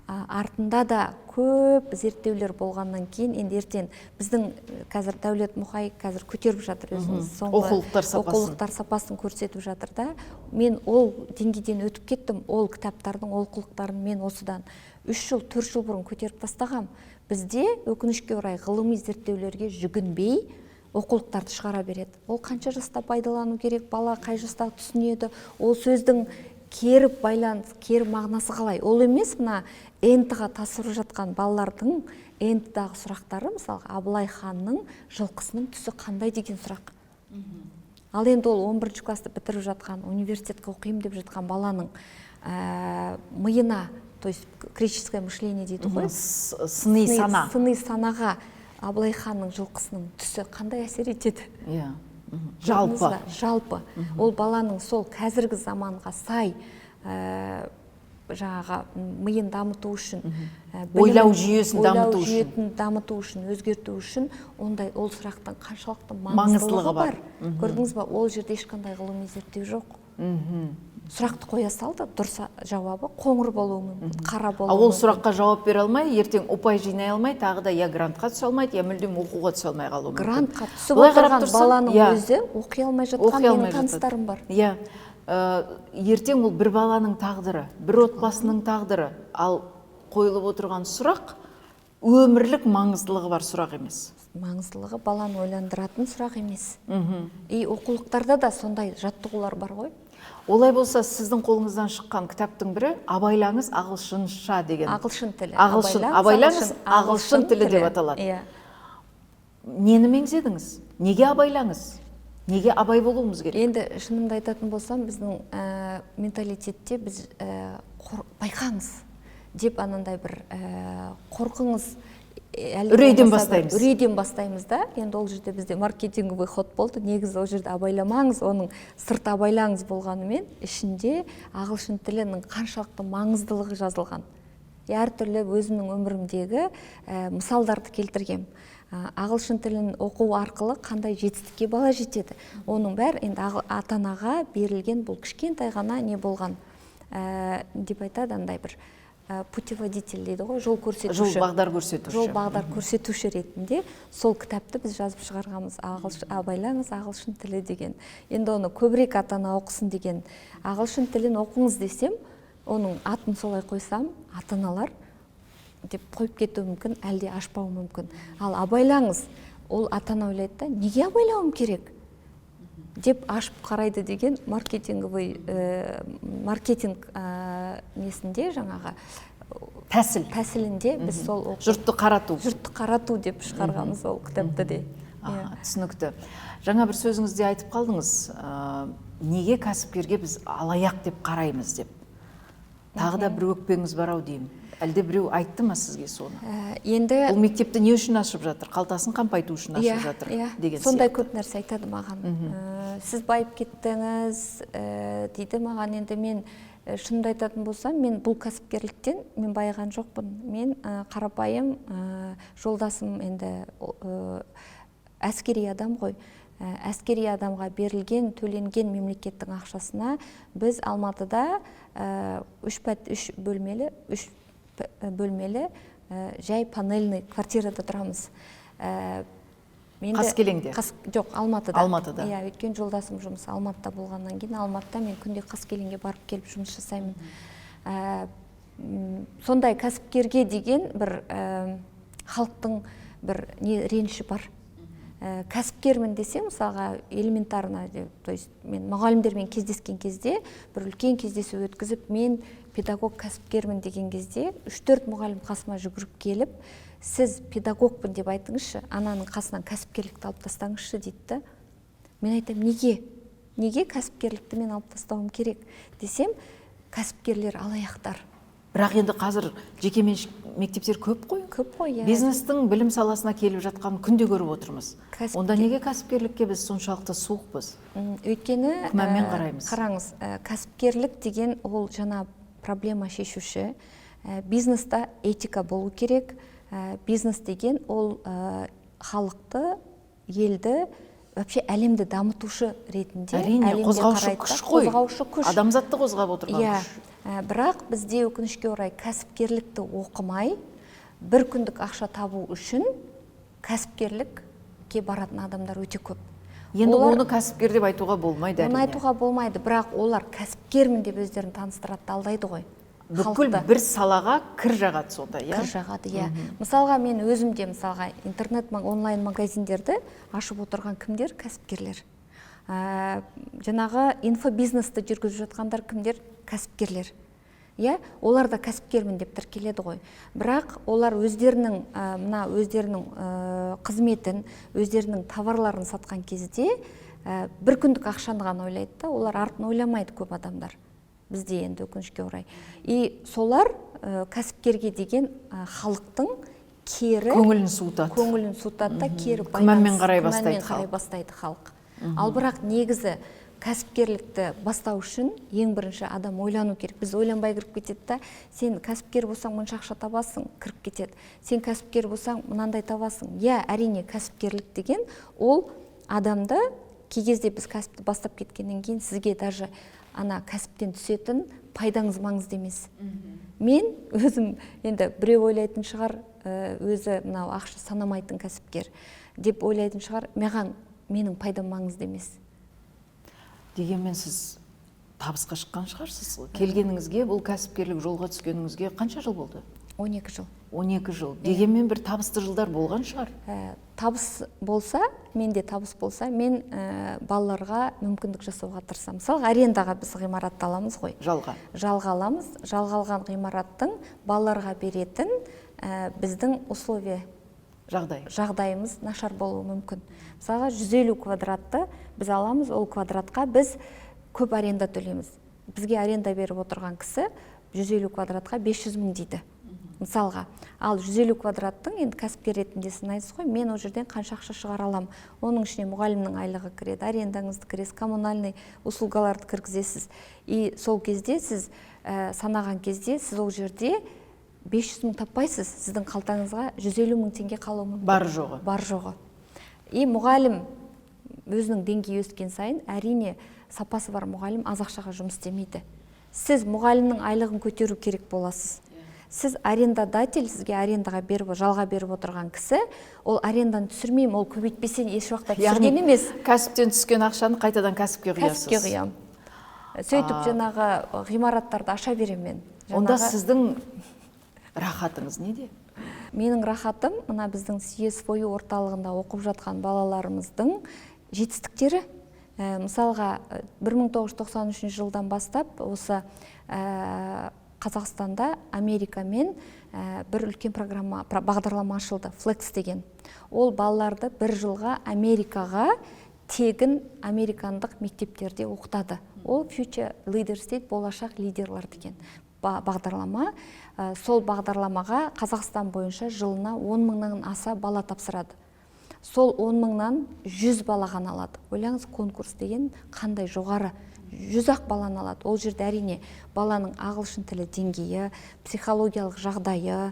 артында да көп зерттеулер болғаннан кейін, енді ертең біздің қазір Дәулет Мұқай қазір көтеріп жатыр өзіңіз. Оқулықтар сапасын көрсетіп жатыр да. Мен ол деңгейден өтіп кеттім. Ол кітаптардың олқылықтарын мен осыдан 3 жыл, 4 жыл бұрын көтеріп тастағам. Бізде өкінішке орай ғылыми зерттеулерге жүгінбей, оқулықтарды шығара береді. Ол қанша жаста пайдалану керек, бала қай жаста түсінеді, ол сөздің кері байланыс, кері мағынасы қалай? Ол емес, мына НТ-ға тасырып жатқан балалардың НТ-дағы сұрақтары, мысалы, Абылай ханның жылқысының түсі қандай деген сұрақ. Ал енді ол 11 класты бітіріп жатқан, университетке оқимын деп жатқан баланың миына, то есть критическое мышление дейді ғой, сыни санаға Абылай ханның жылқысының түсі қандай әсер етеді? Жалпы. Ол баланың сол қазіргі заманға сай жаңағы миын дамыту үшін, ойлау жүйесін дамыту үшін, өзгерту үшін ол сұрақтың қаншалықты маңыздылығы бар. Көрдіңіз ба, ол жерде ешқандай ғылыми зерттеу жоқ. Сұрақты қоя салды, дұрыс жауабы қоңыр болуы мүмкін, қара болуы мүмкін. Ол сұраққа жауап бере алмай, ертең ұпай жинай алмай, тағы да я грантқа түсе алмайды, я мүлдем оқуға түсе алмай қалуы мүмкін. Грантқа түсіп отырған баланың өзі оқи алмай жатқан менің таныстарым бар. Ертең ол бір баланың тағдыры, бір отбасының тағдыры, ал қойылып отырған сұрақ өмірлік маңыздылығы бар сұрақ емес. Маңыздылығы баланы ойландыратын сұрақ емес. И оқулықтарда да сондай жаттығулар бар ғой. Олай болса, сіздің қолыңыздан шыққан кітаптың бірі «Абайлаңыз ағылшынша» деген. Ағылшын тілі. Абайлаңыз ағылшын тілі деп аталады. Нені меңзедіңіз? Неге абайлаңыз? Неге абай болуымыз керек? Енді шынымды айтатын болсам, біздің менталитетте біз байқаңыз деп анандай бір қорқыңыз, үрейден бастаймыз да. Енді ол жерде бізде маркетинговый ход болды. Негізі ол жерде абайламаңыз, оның сырты абайлаңыз болғанымен, ішінде ағылшын тілінің қаншалықты маңыздылығы жазылған. Әртүрлі өзімнің өмірімдегі мысалдарды келтіргем. Ағылшын тілін оқу арқылы қандай жетістікке бала жетеді. Оның бәрі енді ата-анаға берілген бұл кішкентай ғана не болған деп айтады, андай бір путеводитель дейді ғой, жол бағдар көрсетуші ретінде сол кітапты біз жазып шығарғанбыз, абайлаңыз ағылшын тілі деген. Енді оны көбірек ата-ана оқысын деген. Ағылшын тілін оқыңыз десем, оның атын солай қойсам, ата-аналар деп қойып кетуі мүмкін, әлде ашпауы мүмкін. Ал абайлаңыз, ол ата-ана ойлайды да, неге абайлауым керек деп ашып қарайды деген маркетинг несінде жаңағы тәсілінде біз сол жұртты қарату деп шығарғанбыз ол кітапты де. Түсінікті. Жаңа бір сөзіңізде айтып қалдыңыз, неге кәсіпкерге біз алаяқ деп қараймыз деп. Тағы да бір өкпеңіз бар ау деймін. Әлде біреу айтты ма сізге соны? Енді бұл мектепті не үшін ашып жатыр? Қалтасын қампайту үшін ашып жатыр деген сияқты. Сондай көп нәрсе айтады маған. Сіз байып кеттіңіз дейді маған. Енді мен шынымды айтатын болсам, мен бұл кәсіпкерліктен мен байыған жоқпын. Мен қарапайым жолдасым енді әскери адам ғой. Әскери адамға берілген, төленген мемлекеттің ақшасына біз Алматыда 3 бөлмелі жай панельный квартирада тұрамыз. Қаскелеңде? Жоқ, Алматыда. Өткен жолдасым жұмысы Алматыда болғаннан кейін, Алматыда мен күнде Қаскелеңге барып келіп жұмыс жасаймын. Сондай кәсіпкерге деген бір халықтың бір реніші бар. Кәсіпкермін десе, мысалға, элементарно, то есть мен мұғалімдермен кездескен кезде, бір үлкен кездесу өткізіп, мен педагог кәсіпкермін деген кезде, 3-4 мұғалім қасыма жүгіріп келіп, сіз педагогпын деп айтыңызшы, ананың қасынан кәсіпкерлікті алып тастаңызшы дейді. Мен айтам, неге кәсіпкерлікті мен алып тастауым керек десем, кәсіпкерлер алаяқтар. Бірақ енді қазір жекеменшік мектептер көп қой. Бизнестің білім саласына келіп жатқан күнде көріп отырмыз. Онда неге кәсіпкерлікке біз соншалықты суықпыз? Өйткені, күмәнмен қараймыз. Қараңыз, кәсіпкерлік деген ол жаңа проблема шешуші. Бизнеста этика болу керек. Бизнес деген ол халықты, елді, вообще әлемді дамытушы ретінде. Әрине, қозғаушы күш қой. Адамзатты қозғап отырған күш. Бірақ бізде өкінішке орай кәсіпкерлікті оқымай, бір күндік ақша табу үшін кәсіпкерлікке баратын адамдар өте көп. Енді оны кәсіпкер деп айтуға болмайды. Оны айтуға болмайды, бірақ олар кәсіпкермін деп өздерін таныстырады, алдайды ғой. бүкіл халықты. бір салаға кір жағады сонда, иә? Кір жағады, иә. Мысалға мен өзімде мысалға онлайн магазиндерді ашып отырған кімдер? Кәсіпкерлер. Жаңағы инфобизнесті жүргізіп жатқандар кімдер? Кәсіпкерлер. Иә, олар да кәсіпкермін деп тіркеледі ғой. Бірақ олар өздерінің қызметін, өздерінің товарларын сатқан кезде бір күндік ақшаны ғана ойлайды да, олар артын ойламайды көп адамдар. Бізде енді өкінішке орай. И солар кәсіпкерге деген халықтың кері көңілін суытады. Көңілін суытады да кері күмәнмен қарай бастайды халық. Ал бірақ негізі кәсіпкерлікті бастау үшін ең бірінші адам ойлану керек. Біз ойланбай кіріп кетеді да, сен кәсіпкер болсаң мұнша ақша табасың, кіріп кетеді. Сен кәсіпкер болсаң мынандай табасың. Иә, әрине кәсіпкерлік деген ол адамды кей кезде біз кәсіпті бастап кеткеннен кейін сізге даже ана кәсіптен түсетін пайдаңыз маңызды емес. Мен өзім енді біреу ойлайтын шығар, өзі мынау ақша санамайтын кәсіпкер деп ойлайтын шығар, менің пайдам маңызды емес. Дегенмен сіз табысқа шыққан шығарсыз. Келгеніңізге, бұл кәсіпкерлік жолға түскеніңізге қанша жыл болды? 12 жыл. 12 жыл. Дегенмен бір табысты жылдар болған шығар. Табыс болса, менде табыс болса, мен балаларға мүмкіндік жасауға тырысамын. Мысалы, арендаға біз ғимаратты аламыз ғой. Жалға аламыз. Жалға алған ғимараттың балаларға беретін біздің условия жағдайымыз нашар болуы мүмкін. Мысалға 150 квадратты біз аламыз, ол квадратқа біз көп аренда төлейміз. Бізге аренда беріп отырған кісі 150 квадратқа 500 мың дейді. Мысалға, ал 150 квадраттың енді кәсіпкер ретінде сынайсыз ғой, мен ол жерден қанша ақша шығара аламын. Оның ішіне мұғалімнің айлығы кіреді, арендаңызды кіресіз, коммунальный услугаларды кіргізесіз. И сол кезде сіз санаған кезде сіз ол жерде 500 мың таппайсыз, сіздің қалтаңызға 150 мың теңге қалуы мүмкін. Бар жоғы. И мұғалім өзінің деңгейі өскен сайын, әрине сапасы бар мұғалім аз ақшаға жұмыс істемейді. Сіз мұғалімнің айлығын көтеру керек боласыз. Сіз арендодатель, сізге арендаға жалға беріп отырған кісі, ол аренданы түсірмеймін, ол көбейтпесен еш уақытта түсірген емес. Кәсіптен түскен ақшаны қайтадан кәсіпке құясыз. Кәсіпке құям. Сөйтіп жаңағы ғимараттарды аша беремін. Онда сіздің рахатыңыз неде? Менің рахатым мына біздің ССФОЮ орталығында оқып жатқан балаларымыздың жетістіктері. Мысалға 1993 жылдан бастап осы Қазақстанда Америкамен бір үлкен бағдарлама ашылды, Flex деген. Ол балаларды бір жылға Америкаға тегін американдық мектептерде оқытады. Ол Future Leaders дейді, болашақ лидерлар деген бағдарлама. Сол бағдарламаға Қазақстан бойынша жылына 10 мыңнан аса бала тапсырады. Сол 10 мыңнан 100 бала ғана алады. Ойлаңыз, конкурс деген қандай жоғары. 100-ақ баланы алады. Ол жерде әрине баланың ағылшын тілі деңгейі, психологиялық жағдайы,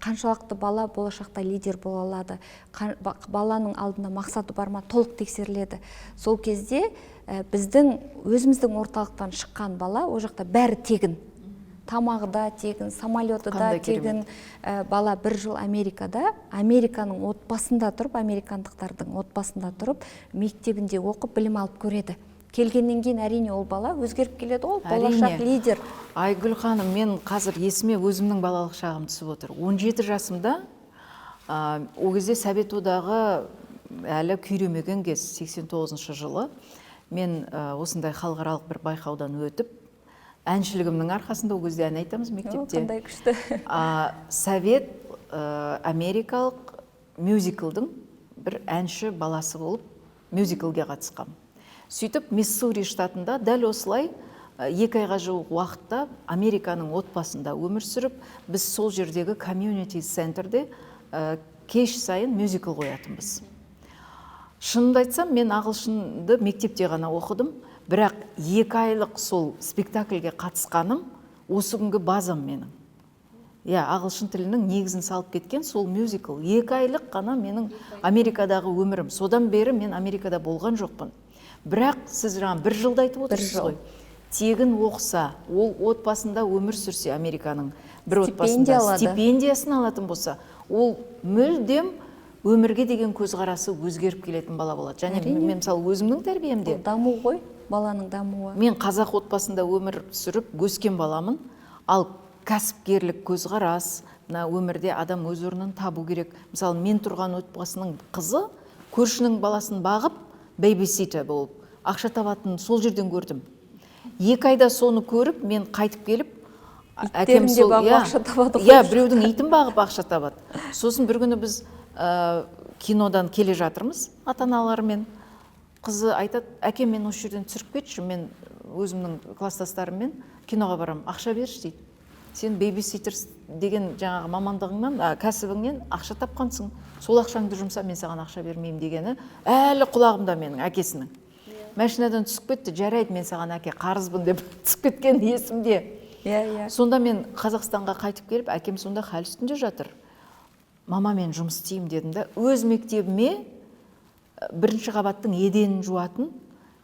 қаншалықты бала болашақта лидер бола алады, баланың алдында мақсаты бар ма, толық тексеріледі. Сол кезде біздің өзіміздің орталықтан шыққан бала, о жақта бәрі тегін. Тамағы да тегін, самолеты да тегін. Бала бір жыл Америкада, Американың отбасында тұрып, американдықтардың отбасында тұрып, мектебінде оқып, білім алып көреді. Келгеннен кейін әрине ол бала өзгеріп келеді, ол болашақ лидер. Айгүл ханым, мен қазір есіме өзімнің балалық шағым түсіп отыр. 17 жасымда, о кезде Совет одағы әлі күйремеген кез, 89 жылы, мен осындай халықаралық бір байқаудан өтіп, әншілігімнің арқасында ол кезде ән айтамыз мектепте. Қандай күшті. Совет америкалық мюзиклдің бір әнші баласы болып мюзиклге қатысқам. Сөйтіп, Миссури штатында дәл осылай 2 айға жуық уақытта Американың отбасында өмір сүріп, біз сол жердегі комьюнити центрде кеш сайын мюзикл қоятынбыз. Шынымды айтсам, мен ағылшынды мектепте ғана оқыдым, бірақ 2 айлық сол спектакльге қатысқаным осы күнгі базам менің. Ағылшын тілінің негізін салып кеткен сол мюзикл. 2 айлық қана менің Америкадағы өмірім. Содан бері мен Америкада болған жоқпын. Бірақ сіз жаңа бір жылда айтып отырсыз ғой. Тегін оқыса, ол отбасында өмір сүрсе, Американың бір отбасында стипендиясын алатын болса, ол мүлдем өмірге деген көзқарасы өзгеріп келетін бала болады. Және мен мысалы өзімнің тәрбиемде даму ғой, баланың дамуы. Мен қазақ отбасында өмір сүріп өскен баламын, ал кәсіпкерлік көзқарас, мына өмірде адам өз орнын табу керек. Мысалы, мен тұрған отбасының қызы көршінің баласын бағып, бейбиситер болып, ақша табатынын сол жерден көрдім. 2 айда соны көріп, мен қайтып келіп, әкем де бағып ақша табады ғой. Иә, біреудің итін бағып ақша табады. Сосын бір күні біз кинодан келе жатырмыз, ата-аналармен. Қызы айтады, әкем, мен осы жерден түсіріп кетші, мен өзімнің класстастарыммен киноға барам, ақша берші дейді. Сен бейбиситер деген жаңағы мамандығыңнан, кәсібіңнен ақша тапқансың. Сол ақшаңды жұмса, мен саған ақша бермеймін дегені әлі құлағымда менің әкесінің. Машинадан түсіп кетті, жарайды, мен саған әке қарызбын деп түсіп кеткен есімде. Сонда мен Қазақстанға қайтып келіп, әкем сонда хәл үстінде жатыр. Мама, мен жұмыс істеймін дедім да, өз мектебіме 1-ші қабаттың еденін жуатын,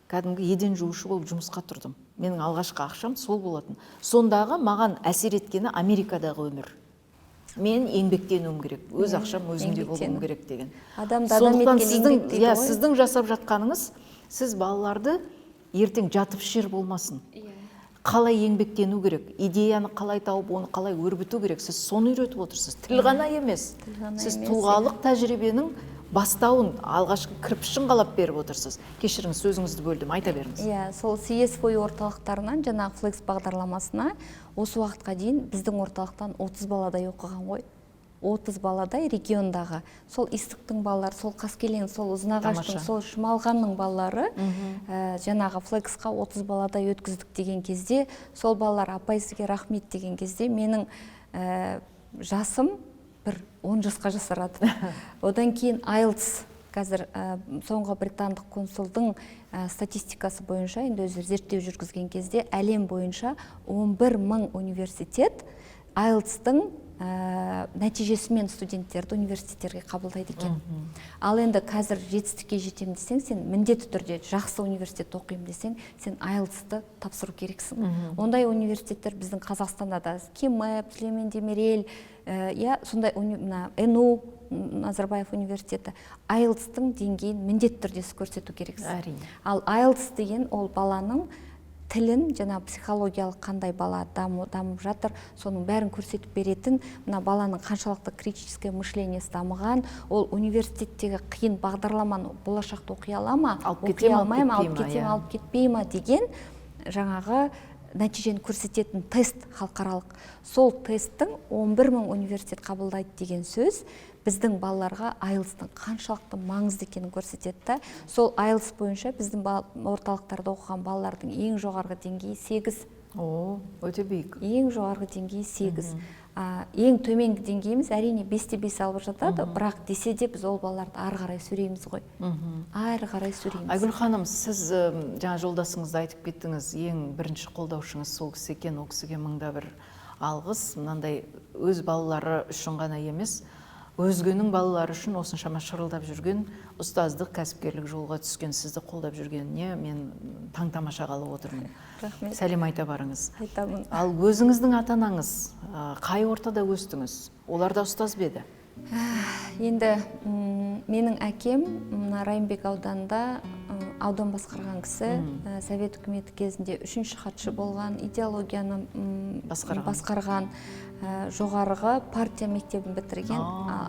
кәдімгі еден жуушы болып жұмысқа тұрдым. Менің алғашқы ақшам сол болатын. Сондағы маған әсер еткені Америкадағы өмір. Мен еңбектенуім керек, өз ақшам өзімде болуым керек деген. Сондықтан сіздің жасап жатқаныңыз, сіз балаларды ертең жатып ішер болмасын. Қалай еңбектену керек, идеяны қалай тауып, оны қалай өрбіту керек, сіз соны үйретіп отырсыз. Тіл ғана емес, сіз тұлғалық тәжірибенің бастауын, алғашқы кірпішін қалап беріп отырсыз. Кешіріңіз, сөзіңізді бөлдім, айта беріңіз. Сол CSFOI орталықтарынан, жаңағы Flex бағдарламасына осы уақытқа дейін біздің орталықтан 30 баладай оқыған ғой. 30 баладай региондағы, сол Истықтың балалары, сол Қаскелең, сол Ұзынағаштың, сол Шымалғанның балалары жаңағы Flexқа 30 баладай өткіздік деген кезде, сол балалар апай сізге рахмет деген кезде менің жасым бір 10 жасқа жасарады. Одан кейін IELTS, қазір соңғы британдық консулдың статистикасы бойынша, енді өздері зерттеу жүргізген кезде, әлем бойынша 11.000 университет IELTS-тың нәтижесімен студенттерді университеттерге қабылдайды екен. Ал енді қазір жетістікке жетем десең, сен міндетті түрде жақсы университет оқимын десең, сен IELTS-ты тапсыру керексің. Ондай университеттер біздің Қазақстанда да, КИМЭП, Сүлеймен Демирел, сондай НУ, Назарбаев университеті, IELTS-тың деңгейін міндетті түрде көрсету керексің. Ал IELTS деген ол баланың тілін, жаңа психологиялық қандай бала дамып жатыр, соның бәрін көрсетіп беретін, мына баланың қаншалықты критическое мышлениесі дамыған, ол университеттегі қиын бағдарламаны болашақта оқи ала ма, оқи алмаймын, алып кетем, алып кетпей ма деген жаңағы нәтижені көрсететін тест халықаралық. Сол тесттің 11.000 университет қабылдайды деген сөз біздің балаларға IELTS-тың қаншалықты маңызды екенін көрсетеді. Сол IELTS бойынша біздің орталықтарда оқыған балалардың ең жоғарғы деңгейі 8. Өте биік. Ең жоғарғы деңгейі 8. Ең төменгі деңгейіміз әрине 5-те 5 алып жатады, бірақ десе де біз ол балаларды ары қарай сүрейміз ғой. Ары қарай сүрейміз. Айгүл ханым, сіз жаңа жолдасыңызды айтып кеттіңіз, ең бірінші қолдаушыңыз сол кісі екен, ол кісіге мыңда бір алғыс. Мынандай өз балалары үшін ғана емес, өзгенің балалары үшін осыншама шырылдап жүрген, ұстаздық, кәсіпкерлік жолға түскен, сізді қолдап жүргеніне мен таң-тамаша қалып отырмын. Рахмет. Сәлем айта барыңыз. Айтамын. Ал өзіңіздің ата-анаңыз қай ортада өстіңіз? Олар да ұстаз ба еді? Енді менің әкем Райымбек ауданында аудан басқарған кісі, Совет үкіметі кезінде 3-ші хатшы болған, идеологияны басқарған, жоғарғы партия мектебін бітірген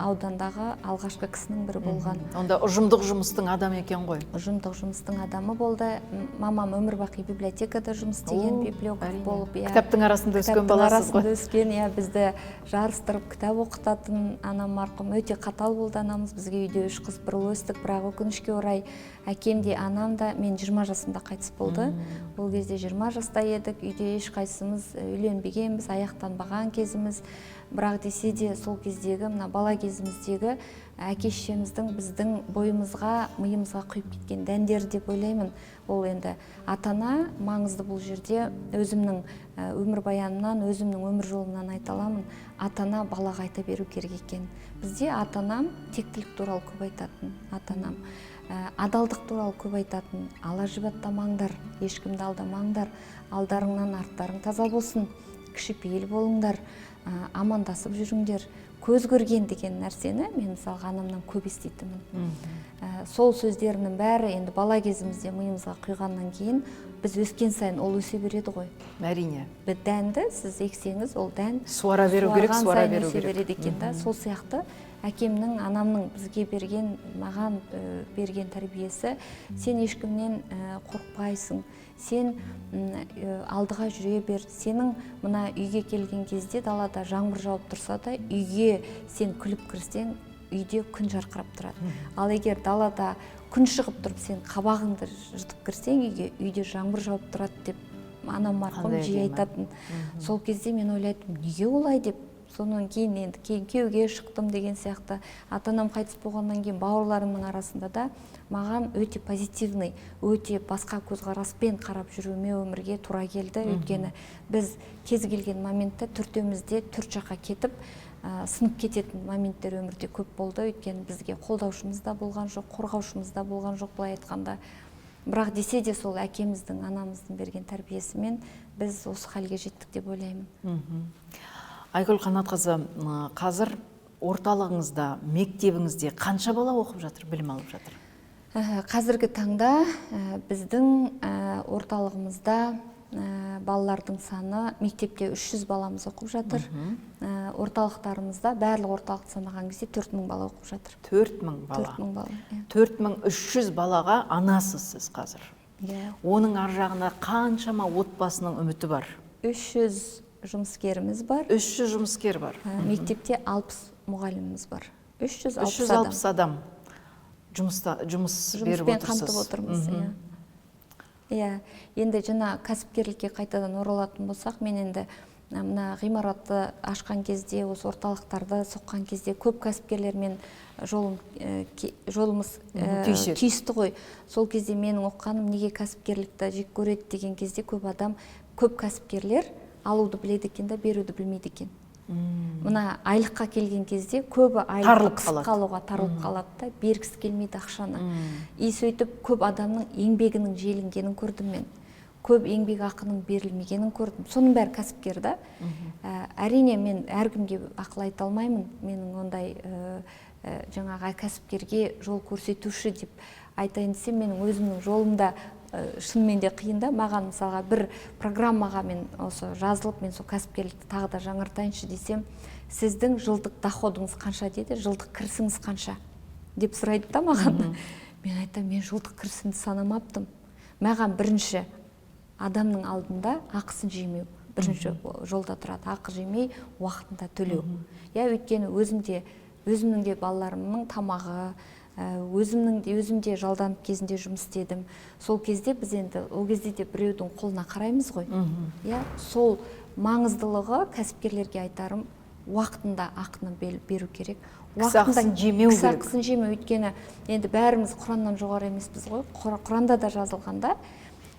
аудандағы алғашқы кісінің бірі болған. Онда ұжымдық жұмыстың адамы екен ғой? Ұжымдық жұмыстың адамы болды. Мамам өмірбақи библиотекада жұмыс істеген, библиограф болып. Кітаптың арасында өскен баласыз ғой? Кітаптың арасында өскен, бізді жарыстырып кітап оқытатын анам марқұм өте қатал болды анамыз. Бізге үйде 3 қыз бір ұл өстік, бірақ өкінішке орай әкем де анам да мен 20 жасымда қайтыс болды. Ол кезде 20 жаста едік, үйде ешқайсымыз үйленбегенбіз, аяқтанбаған кезіміз. Бірақ десе де сол кездегі, мына бала кезіміздегі әке-шешеміздің біздің бойымызға, миымызға құйып кеткен дәндері деп ойлаймын. Ол енді ата-ана маңызды бұл жерде. Өзімнің өмірбаянымнан, өзімнің өмір жолымнан айта аламын. Ата-ана балаға айта беру керек екен. Бізде ата-анам тектілік туралы көп айтатын, ата-анам адалдық туралы көп айтатын. Ала жұбаттамаңдар, ешкімді алдамаңдар, алдарыңнан арттарың таза болсын, кішіпейіл болыңдар, амандасып жүріңдер. көз көрген деген нәрсені мен мысалға анамнан көп еститінмін. Сол сөздерінің бәрі енді бала кезімізде миымызға құйғаннан кейін біз өскен сайын ол өсе береді ғой. Әрине. Дәнді сіз ексеңіз, ол дән суара беру керек, суара беру керек. береді екен да. Сол сияқты әкемнің, анамның бізге берген, маған берген тәрбиесі, сен ешкімнен қорықпайсың, сен алдыға жүре бер, сенің мына үйге келген кезде далада жаңбыр жауып тұрса да, үйге сен күліп кірсең, үйде күн жарқырап тұрады. Ал егер далада күн шығып тұрып, сен қабағыңды жыртып кірсең, үйде жаңбыр жауып тұрады деп анам марқұм жиі айтатын. Сол кезде мен ойлайтын, неге олай деп. Сонан кейін енді күйеуге шықтым деген сияқты. Ата-анам қайтыс болғаннан кейін бауырларымның арасында да маған өте позитивный, өте басқа көзқараспен қарап жүруіме өмірге тура келді. Өйткені біз кез келген моментте төртеумізде төрт жаққа кетіп, сынып кететін моменттер өмірде көп болды. Өйткені бізге қолдаушымыз да болған жоқ, қорғаушымыз да болған жоқ, былай айтқанда. Бірақ десе де сол әкеміздің, анамыздың берген тәрбиесімен біз осы халге жеттік деп ойлаймын. Айгүл Қанатқызы, қазір орталығыңызда, мектебіңізде қанша бала оқып жатыр, білім алып жатыр? Қазіргі таңда біздің орталығымызда балалардың саны, мектепте 300 баламыз оқып жатыр. Орталықтарымызда, барлық орталықты санаған кезде 4000 бала оқып жатыр. 4000 бала. 4000 бала. 4300 балаға анасыз сіз қазір. Оның ар жағында қаншама отбасының үміті бар? 300 жұмыскеріміз бар. 300 жұмыскер бар. Мектепте 60 мұғаліміміз бар. 360 адам жұмыс беріп отырсыз. Қамтып отырмыз. Енді жаңа кәсіпкерлікке қайтадан оралатын болсақ, мен енді мына ғимаратты ашқан кезде, осы орталықтарды соққан кезде көп кәсіпкерлермен жолымыз түйісті ғой. Сол кезде менің оққаным неге кәсіпкерлікті жек көреді деген кезде көп кәсіпкерлер алуды біледі екен да, беруді білмейді екен. Мына айлыққа келген кезде көбі айлыққа қысып қалуға тарылып қалады да, бергісі келмейді ақшаны. Сөйтіп көп адамның еңбегінің желінгенін көрдім мен. Көп еңбек ақының берілмегенін көрдім. Соның бәрі кәсіпкер да. Әрине мен әркімге ақыл айта алмаймын. Менің ондай жаңағы кәсіпкерге жол көрсетуші деп айтайын десем, менің өзімнің жолымда шынымен де қиын да. Маған мысалға бір программаға мен осы жазылып, мен сол кәсіпкерлікті тағы да жаңартайыншы десем, сіздің жылдық доходыңыз қанша деді, жылдық кірісіңіз қанша деп сұрайды да маған. Мен айтам, мен жылдық кірісімді санамаптым. Маған бірінші адамның алдында ақысын жемеу, бірінші жолда тұрады, ақы жемей уақытында төлеу. Өйткені өзімнің де балаларымның тамағы, өзімде жалданып кезінде жұмыс істедім. Сол кезде біз енді, ол кезде де біреудің қолына қараймыз ғой. Сол маңыздылығы кәсіпкерлерге айтарым, уақытында ақыны беру керек. Ақысын жемеу керек. Ақысын жемеу, өйткені енді бәріміз Құраннан жоғары емеспіз ғой. Құранда да жазылғанда,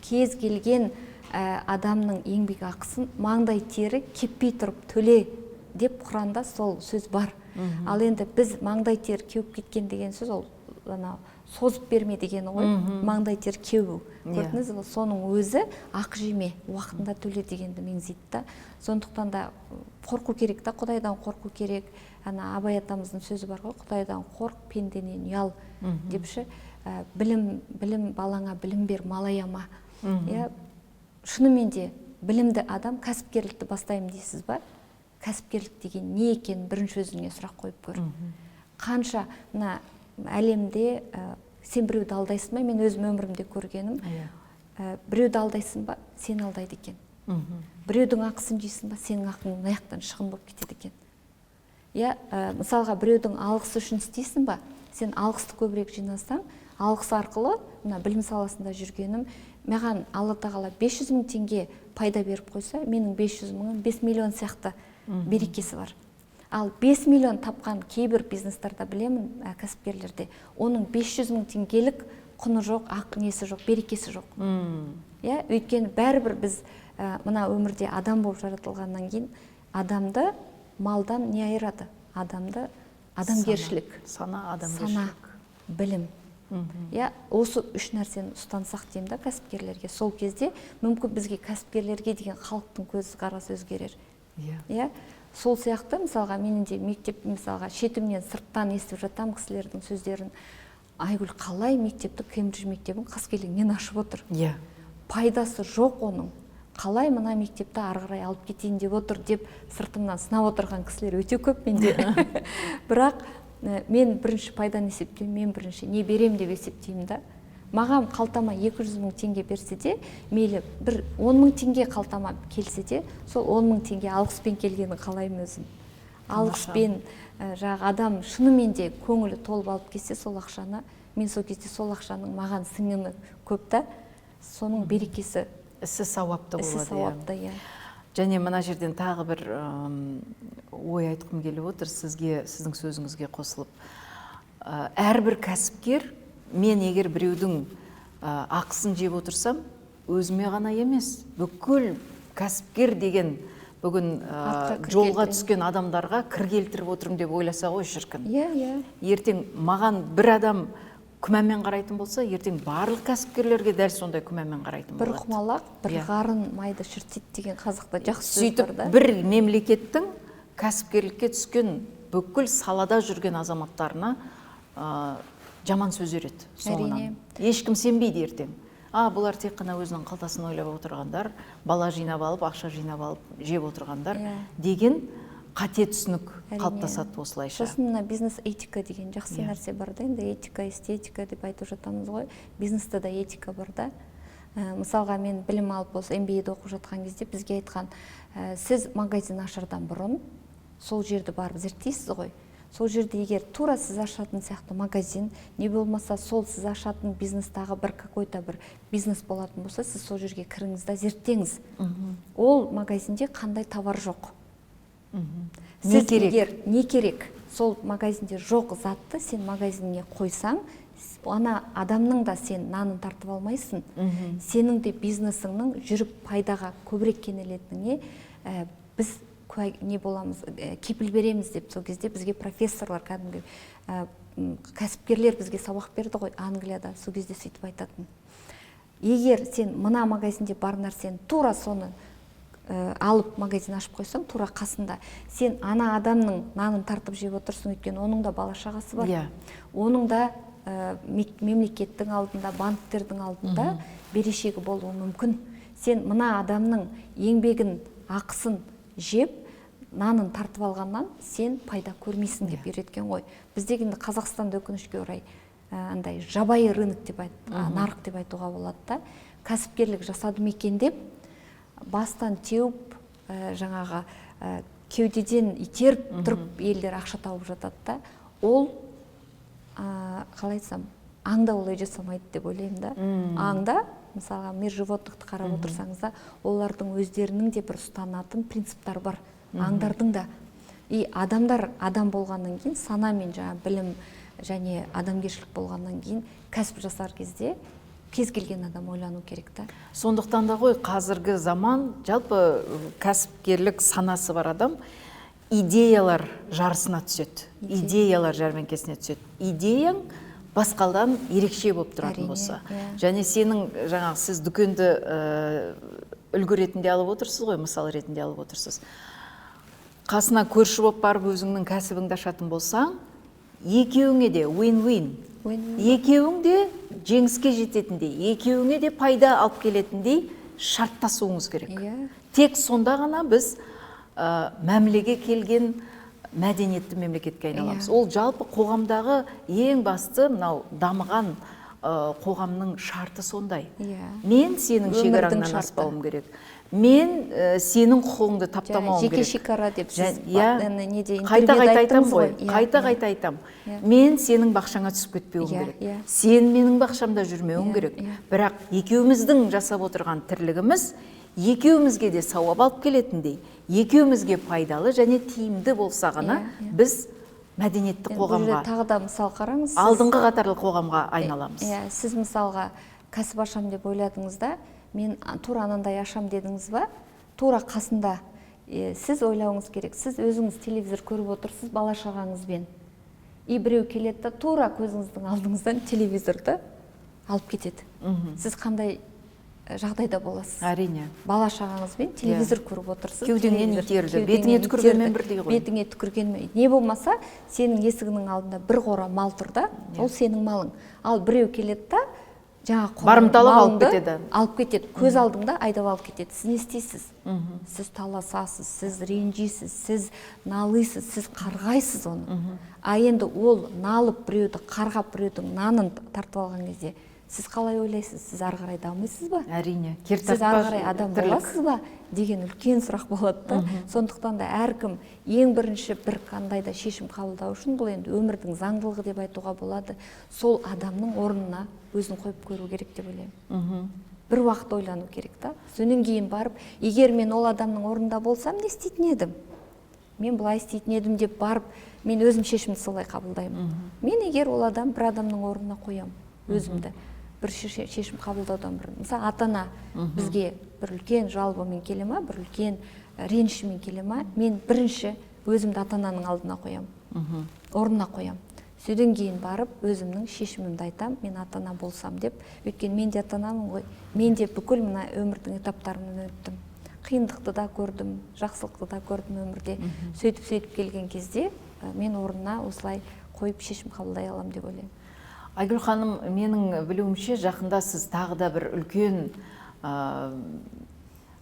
кез келген адамның еңбек ақысын маңдай тері кеппей тұрып төле деп Құранда сол сөз бар. Ал енді біз маңдай тер кеуіп кеткен деген сөз, ол созып берме деген ғой. Маңдай тер кеуу. Көрдіңіз, соның өзі ақы жеме, уақытында төле дегенді меңзейді да. Сондықтан да қорқу керек та, Құдайдан қорқу керек. Абай атамыздың сөзі бар ғой, Құдайдан қорқ, пенденен ұял депші. Білім балаңа білім бер, малаяма. Шынымен де білімді адам кәсіпкерлікті бастаймын дейсіз ба? Кәсіпкерлік деген не екен бірінші өзіңе сұрақ қойып көр. Қанша әлемде сен біреуді алдайсың ба? Мен өзім өмірімде көргенім, біреуді алдайсың ба? Сен алдайды екен. Біреудің ақысын жейсің ба? Сенің ақың аяқтан шығын болып кетеді екен. Мысалға біреудің алғысы үшін істейсің ба? Сен алғысты көбірек жинасаң, алғыс арқылы білім саласында жүргенім, маған Алла тағала 500 мың теңге пайда беріп қойса, менің 500 мыңым 5 миллион сияқты берекесі бар. Ал 5 миллион тапқан кейбір бизнестарда білемін, кәсіпкерлерде, оның 500 мың теңгелік құны жоқ, несі жоқ, берекесі жоқ. Өйткені бәрібір біз мына өмірде адам болып жаратылғаннан кейін, адамды малдан не айырады? Адамды адамгершілік, сана, білім. Осы үш нәрсені ұстансақ деймін да кәсіпкерлерге. Сол кезде мүмкін бізге кәсіпкерлерге деген халықтың көзқарасы өзгерер. сол сияқты мысалға менің де мектеп мысалға шетімнен сырттан естіп жатам кісілердің сөздерін. Айгүл қалай мектепті Кембридж мектебін қаскелеңнен ашып отыр. Иә. Пайдасы жоқ оның. Қалай мына мектепті ары қарай алып кетейін деп отыр деп сыртымнан сынап отырған кісілер өте көп менде. Бірақ мен бірінші пайданы есептеймін, мен бірінші не берем деп есептеймін да. Маған қалтама 200 мың теңге берсе де, мейлі бір 10 мың теңге қалтама келсе де, сол 10 мың теңге алғыспен келгенін қалаймын өзім. Алғыспен жаңағы адам шынымен де көңілі толып алып келсе сол ақшаны, мен сол кезде сол ақшаның маған сіңімі көп та, соның берекесі. Ісі сауапты болады. Ісі сауапты, иә. Және мына жерден тағы бір ой айтқым келіп отыр сізге, сіздің сөзіңізге қосылып. Әрбір кәсіпкер, мен егер біреудің ақысын жеп отырсам, өзіме ғана емес, бүкіл кәсіпкер деген бүгін жолға түскен адамдарға кір келтіріп отырмын деп ойласа ғой шіркін. Иә. Ертең маған бір адам күмәнмен қарайтын болса, ертең барлық кәсіпкерлерге дәл сондай күмәнмен қарайтын болады. Бір құмалақ, бір қарын майды шіртеді деген қазақта жақсы сөз бар да. Сөйтіп бір мемлекеттің кәсіпкерлікке түскен бүкіл салада жүрген азаматтарына жаман сөз береді соңынан. Ешкім сенбейді ертең. Бұлар тек қана өзінің қалтасын ойлап отырғандар, бала жинап алып, ақша жинап алып, жеп отырғандар деген қате түсінік қалыптасады осылайша. Сосын мына бизнес этика деген жақсы нәрсе бар да, енді этика, эстетика деп айтып жатамыз ғой. Бизнесте да этика бар да. Мысалға мен білім алып осы MBA-де оқып жатқан кезде бізге айтқан, сіз магазин ашардан бұрын сол жерді барып зерттейсіз ғой. Сол жерде егер тура сіз ашатын сияқты магазин, не болмаса сол сіз ашатын бизнестағы бір какой-то бір бизнес болатын болса, сіз сол жерге кіріңіз да зерттеңіз. Ол магазинде қандай товар жоқ. Сіз егер не керек, сол магазинде жоқ затты сен магазинге қойсаң, ана адамның да сен нанын тартып алмайсың. Сенің де бизнесіңнің жүріп пайдаға көбірек кенелетініне біз не боламыз, кепіл береміз деп сол кезде бізге профессорлар, кәдімгі кәсіпкерлер бізге сабақ берді ғой Англияда, сол кезде сөйтіп айтатын. Егер сен мына магазинде бар нәрсені тура соны алып магазин ашып қойсаң, тура қасында сен ана адамның нанын тартып жеп отырсың, өйткені оның да бала шағасы бар. Оның да мемлекеттің алдында, банктердің алдында берешегі болуы мүмкін. Сен мына адамның еңбегін, ақысын жеп, нанын тартып алғаннан сен пайда көрмейсің деп үйреткен ғой. Біздегі Қазақстанда өкінішке орай андай жабайы рынок деп нарық деп айтуға болады да. Кәсіпкерлік жасадым екен деп бастан теуіп, жаңағы кеудеден итеріп тұрып елдер ақша тауып жатады да. Ол қалай айтсам, аңда олай жасамайды деп ойлаймын да. Аңда мысалға мир животнықты қарап отырсаңыз да, олардың өздерінің де бір ұстанатын принциптар бар. Аңдардың да. И адамдар адам болғаннан кейін, сана мен білім және адамгершілік болғаннан кейін кәсіп жасар кезде кез келген адам ойлану керек та. Сондықтан да ғой қазіргі заман жалпы кәсіпкерлік санасы бар адам идеялар жарысына түседі. Идеялар жәрмеңкесіне түседі. Идеяң басқалдан ерекше болып тұратын болса. Және сенің жаңағы сіз дүкенді үлгі ретінде алып отырсыз ғой, мысал ретінде алып отырсыз. Қасына көрші болып барып өзіңнің кәсібіңді ашатын болсаң, екеуіңе де win-win. Екеуің де жеңіске жететіндей, екеуіңе де пайда алып келетіндей шарттасуыңыз керек. Тек сонда ғана біз мәмілеге келген мәдениетті мемлекетке айналамыз. Ол жалпы қоғамдағы ең басты мынау дамыған қоғамның шарты сондай. Мен сенің шекараңнан аспауым керек. Мен сенің құқығыңды таптамауым керек. Жеке шекара деп сіз қайта-қайта айтам ғой. Қайта-қайта айтам. Мен сенің бақшаңа түсіп кетпеуім керек. Сен менің бақшамда жүрмеуің керек. Бірақ екеуміздің жасап отырған тірлігіміз екеумізге де сауап алып келетіндей, екеумізге пайдалы және тиімді болса ғана біз мәдениетті қоғамға, тағы да мысал қараңыз, алдыңғы қатарлы қоғамға айналамыз. Сіз мысалға кәсіп ашам деп ойладыңыз да, мен тура анандай ашам дедіңіз ба, тура қасында сіз ойлауыңыз керек. Сіз өзіңіз телевизор көріп отырсыз бала шағаңызбен. И біреу келеді да тура көзіңіздің алдыңыздан телевизорды алып кетеді. Сіз қандай жағдайда боласыз. Әрине. Бала шағаңызбен телевизор көріп отырсыз. Кеудеңнен итерді, бетіңе түкіргенмен бірдей ғой. Бетіңе түкіргенмен. Не болмаса, сенің есігінің алдында бір қора мал тұр да, ол сенің малың. Ал біреу келеді да, жаңа барымталап алып кетеді. Алып кетеді. Көз алдыңда айдап алып кетеді. Сіз не істейсіз? Сіз таласасыз, сіз ренжисіз, сіз налисыз, сіз қарғайсыз оны. А енді ол налып біреуді, қарғап біреудің нанын тартып алған кезде сіз қалай ойлайсыз? Сіз ары қарай дамисыз ба? Әрине. Сіз ары қарай адам боласыз ба деген үлкен сұрақ болады да. Сондықтан да әркім ең бірінші бір қандай да шешім қабылдау үшін, бұл енді өмірдің заңдылығы деп айтуға болады, сол адамның орнына өзін қойып көру керек деп ойлаймын. Бір уақыт ойлану керек та. Сонан кейін барып, егер мен ол адамның орнында болсам, не істейтін едім? Мен былай істейтін едім деп барып, мен өзім шешімді солай қабылдаймын. Мен егер ол адам бір адамның орнына қоям өзімді, бір шешім қабылдаудан бұрын. Мысалы, ата-ана бізге бір үлкен жалобамен келе ма, бір үлкен ренішімен келе ма, мен бірінші өзімді ата-ананың алдына қоям, орнына қоям. Сөйден кейін барып, өзімнің шешімімді айтам, мен ата-ана болсам деп. Өйткені мен де ата-анамын ғой. Мен де бүкіл мына өмірдің этаптарынан өттім. Қиындықты да көрдім, жақсылықты да көрдім өмірде. Сөйтіп келген кезде мен орнына осылай қойып шешім қабылдай алам деп ойлаймын. Айгүл ханым, менің білуімше жақында сіз тағы да бір үлкен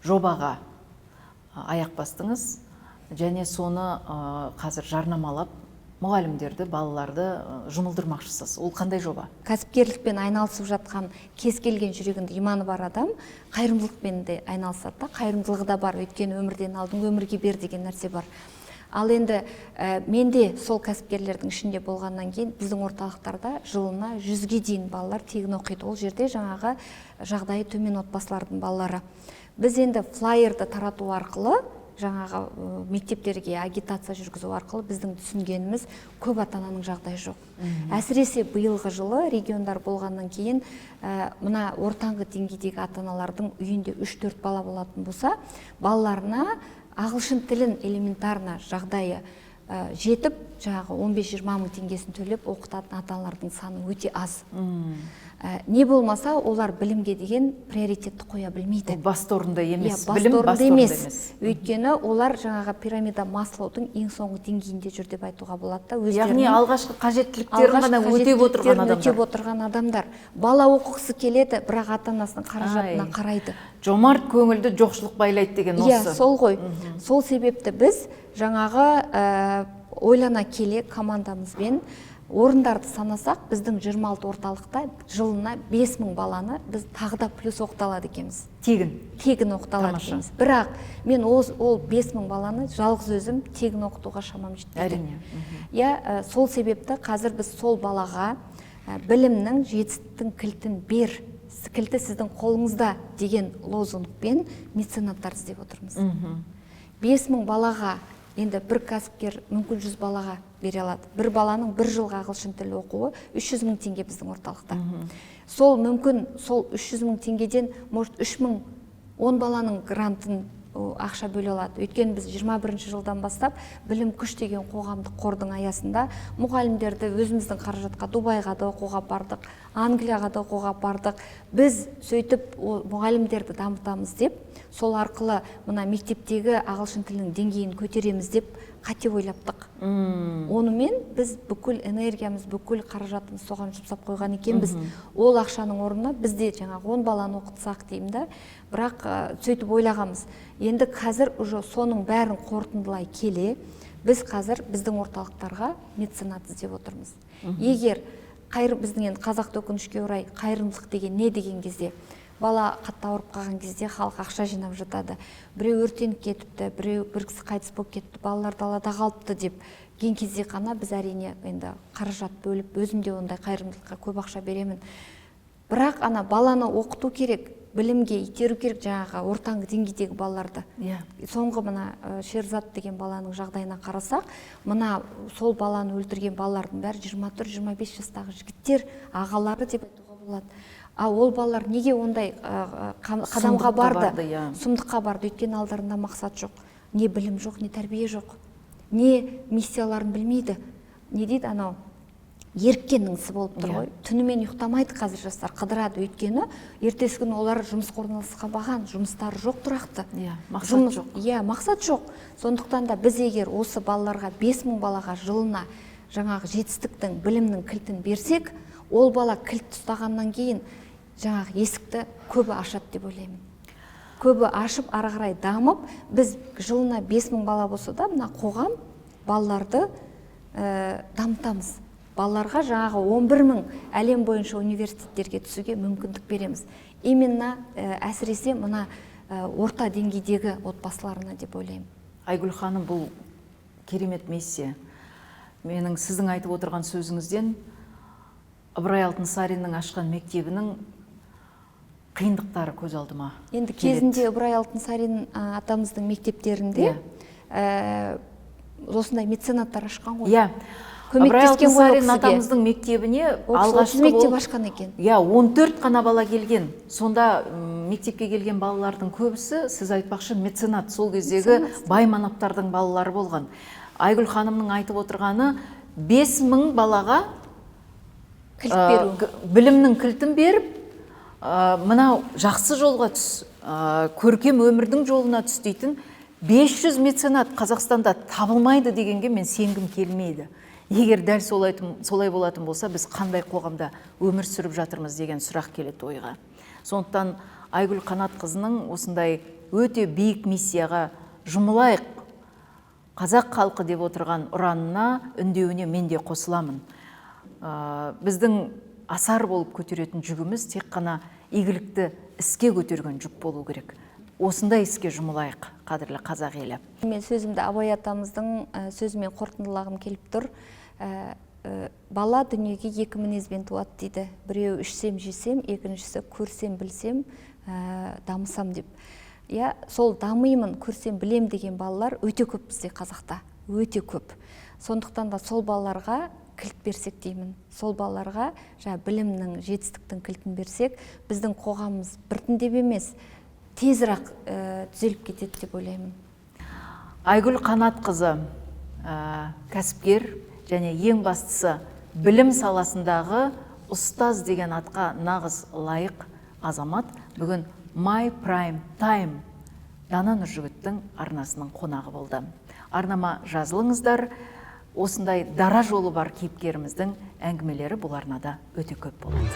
жобаға аяқ бастыңыз, және соны қазір жарнамалап мұғалімдерді, балаларды жұмылдырмақшысыз. Ол қандай жоба? Кәсіпкерлікпен айналысып жатқан кез келген жүрегінде иманы бар адам қайырымдылықпен де айналысады да, қайырымдылығы да бар, өйткені өмірден алдың өмірге бер деген нәрсе бар. Ал енді менде сол кәсіпкерлердің ішінде болғаннан кейін біздің орталықтарда жылына 100-ге дейін балалар тегін оқиды. Ол жерде жаңағы жағдайы төмен отбасылардың балалары. Біз енді флайерді тарату арқылы, жаңағы мектептерге агитация жүргізу арқылы біздің түсінгеніміз көп ата-ананың жағдайы жоқ. Әсіресе биылғы жылы региондар болғаннан кейін мына ортаңғы деңгейдегі ата-аналардың үйінде 3-4 бала болатын болса, балаларына ағылшын тілін элементарно жағдайы жетіп, жаңағы 15-20 мың теңгесін төлеп оқытатын ата-аналардың саны өте аз. Не болмаса, олар білімге деген приоритетті қоя білмейді. Басты орында емес, білім басты орында емес. Өйткені олар жаңағы пирамида Маслоудың ең соңғы деңгейінде жүр деп айтуға болады да. Яғни алғашқы қажеттіліктерін ғана өтеп отырған адамдар. Бала оқығысы келеді, бірақ ата-анасының қаражатына қарайды. Жомарт көңілді жоқшылық байлайды деген осы. Иә, сол ғой. Сол себепті біз жаңағы ойлана келе командамызбен орындарды санасақ, біздің 26 орталықта жылына 5000 баланы біз тағы да плюс оқыталады екенбіз. Тегін оқыталады екенбіз. Бірақ мен ол 5000 баланы жалғыз өзім тегін оқытуға шамам жетпейді. Әрине. Сол себепті қазір біз сол балаға білімнің жетістіктің кілтін бер, кілті сіздің қолыңызда деген лозунгпен меценаттар іздеп отырмыз. 5000 балаға, енді бір кәсіпкер мүмкін 100 балаға бере алады. Бір баланың бір жылға ағылшын тілі оқуы 300 мың теңге біздің орталықта. Сол мүмкін сол 300 мың теңгеден, может 3000 10 баланың грантын ақша бөле алады. Өйткені біз 21 жылдан бастап білім күш деген қоғамдық қордың аясында мұғалімдерді өзіміздің қаражатқа Дубайға да оқуға бардық, Англияға да оқуға бардық. Біз сөйтіп мұғалімдерді дамытамыз деп, сол арқылы мына мектептегі ағылшын тілінің деңгейін көтереміз деп қате ойлаптық. Онымен біз бүкіл энергиямыз, бүкіл қаражатымыз соған жұмсап қойған екенбіз. Ол ақшаның орнына бізде жаңағы 10 баланы оқытсақ деймін да, бірақ сөйтіп ойлағанбыз. Енді қазір уже соның бәрін қорытындылай келе, біз қазір біздің орталықтарға меценат іздеп отырмыз. Егер біздің енді қазақта өкінішке орай қайырымдылық деген не деген кезде, бала қатты ауырып қалған кезде халық ақша жинап жатады. Біреу өртеніп кетіпті, біреу бір кісі қайтыс болып кетті, балалар далада қалыпты деп ген кезде ғана біз әрине енді қаражат бөліп, өзім де ондай қайырымдылыққа көп ақша беремін. Бірақ ана баланы оқыту керек, білімге итеру керек, жаңағы ортаңғы деңгейдегі балаларды. Соңғы мына Шерзат деген баланың жағдайына қарасақ, мына сол баланы өлтірген балалардың бәрі 24-25 жастағы жігіттер, ағалары деп айтуға болады. Ол балалар неге ондай қадамға барды, сұмдыққа барды? Өйткені алдарында мақсат жоқ, не білім жоқ, не тәрбие жоқ, не миссияларын білмейді. Не дейді анау, еріккеннің ісі болып тұр ғой. Түнімен ұйықтамайды қазір жастар, қыдырады, өйткені ертесі күні олар жұмысқа орналасқан, жұмыстары жоқ тұрақты. Мақсат жоқ. Мақсат жоқ. Сондықтан да біз егер осы балаларға 5000 балаға жылына жаңағы жетістіктің, білімнің кілтін берсек, ол бала кілт ұстағаннан кейін жаңағы есікті көбі ашады деп ойлаймын. Көбі ашып, ары қарай дамып, біз жылына 5000 бала болса да, мына қоғам балаларды дамытамыз. Балаларға жаңағы 11000 әлем бойынша университеттерге түсуге мүмкіндік береміз. Именно әсіресе мына орта деңгейдегі отбасыларына деп ойлаймын. Айгүл ханым, бұл керемет миссия. Менің сіздің айтып отырған сөзіңізден Ыбырай Алтынсариннің ашқан мектебінің қиындықтары көз алдыма келеді. Енді кезінде Ыбырай Алтынсарин атамыздың мектептерінде осындай меценаттар ашқан ғой. Ыбырай Алтынсарин атамыздың мектебіне алғашқы мектеп ашқан екен. 14 қана бала келген. Сонда мектепке келген балалардың көбісі, сіз айтпақшы, меценат, сол кездегі бай манаптардың балалары болған. Айгүл ханымның айтып отырғаны 5000 балаға білімнің кілтін беріп, мынау жақсы жолға түс, көркем өмірдің жолына түс дейтін 500 меценат Қазақстанда табылмайды дегенге мен сенгім келмейді. Егер дәл солай болатын болса, біз қандай қоғамда өмір сүріп жатырмыз деген сұрақ келеді ойға. Сондықтан Айгүл Қанатқызының осындай өте биік миссияға жұмылайық, қазақ халқы деп отырған ұранына, үндеуіне мен де қосыламын. Біздің асар болып көтеретін жүгіміз тек қана игілікті іске көтерген жүк болу керек. Осындай іске жұмылайық, қадірлі қазақ елі. Мен сөзімді Абай атамыздың сөзімен қорытындылағым келіп тұр. Бала дүниеге 2 мінезбен туады дейді. Біреу ішсем, жесем, екіншісі көрсем, білсем, дамысам деп. Сол дамимын, көрсем, білем деген балалар өте көп бізде қазақта, өте көп. Сондықтан да сол балаларға кілт берсек деймін. Сол балаларға білімнің, жетістіктің кілтін берсек, біздің қоғамымыз біртіндеп емес, тезірек түзеліп кетеді деп ойлаймын. Айгүл Қанатқызы кәсіпкер және ең бастысы білім саласындағы ұстаз деген атқа нағыз лайық азамат бүгін My Prime Time Дана Нұржігіттің арнасының қонағы болды. Арнама жазылыңыздар. Осындай дара жолы бар кейіпкеріміздің әңгімелері бұл арнада өте көп болады.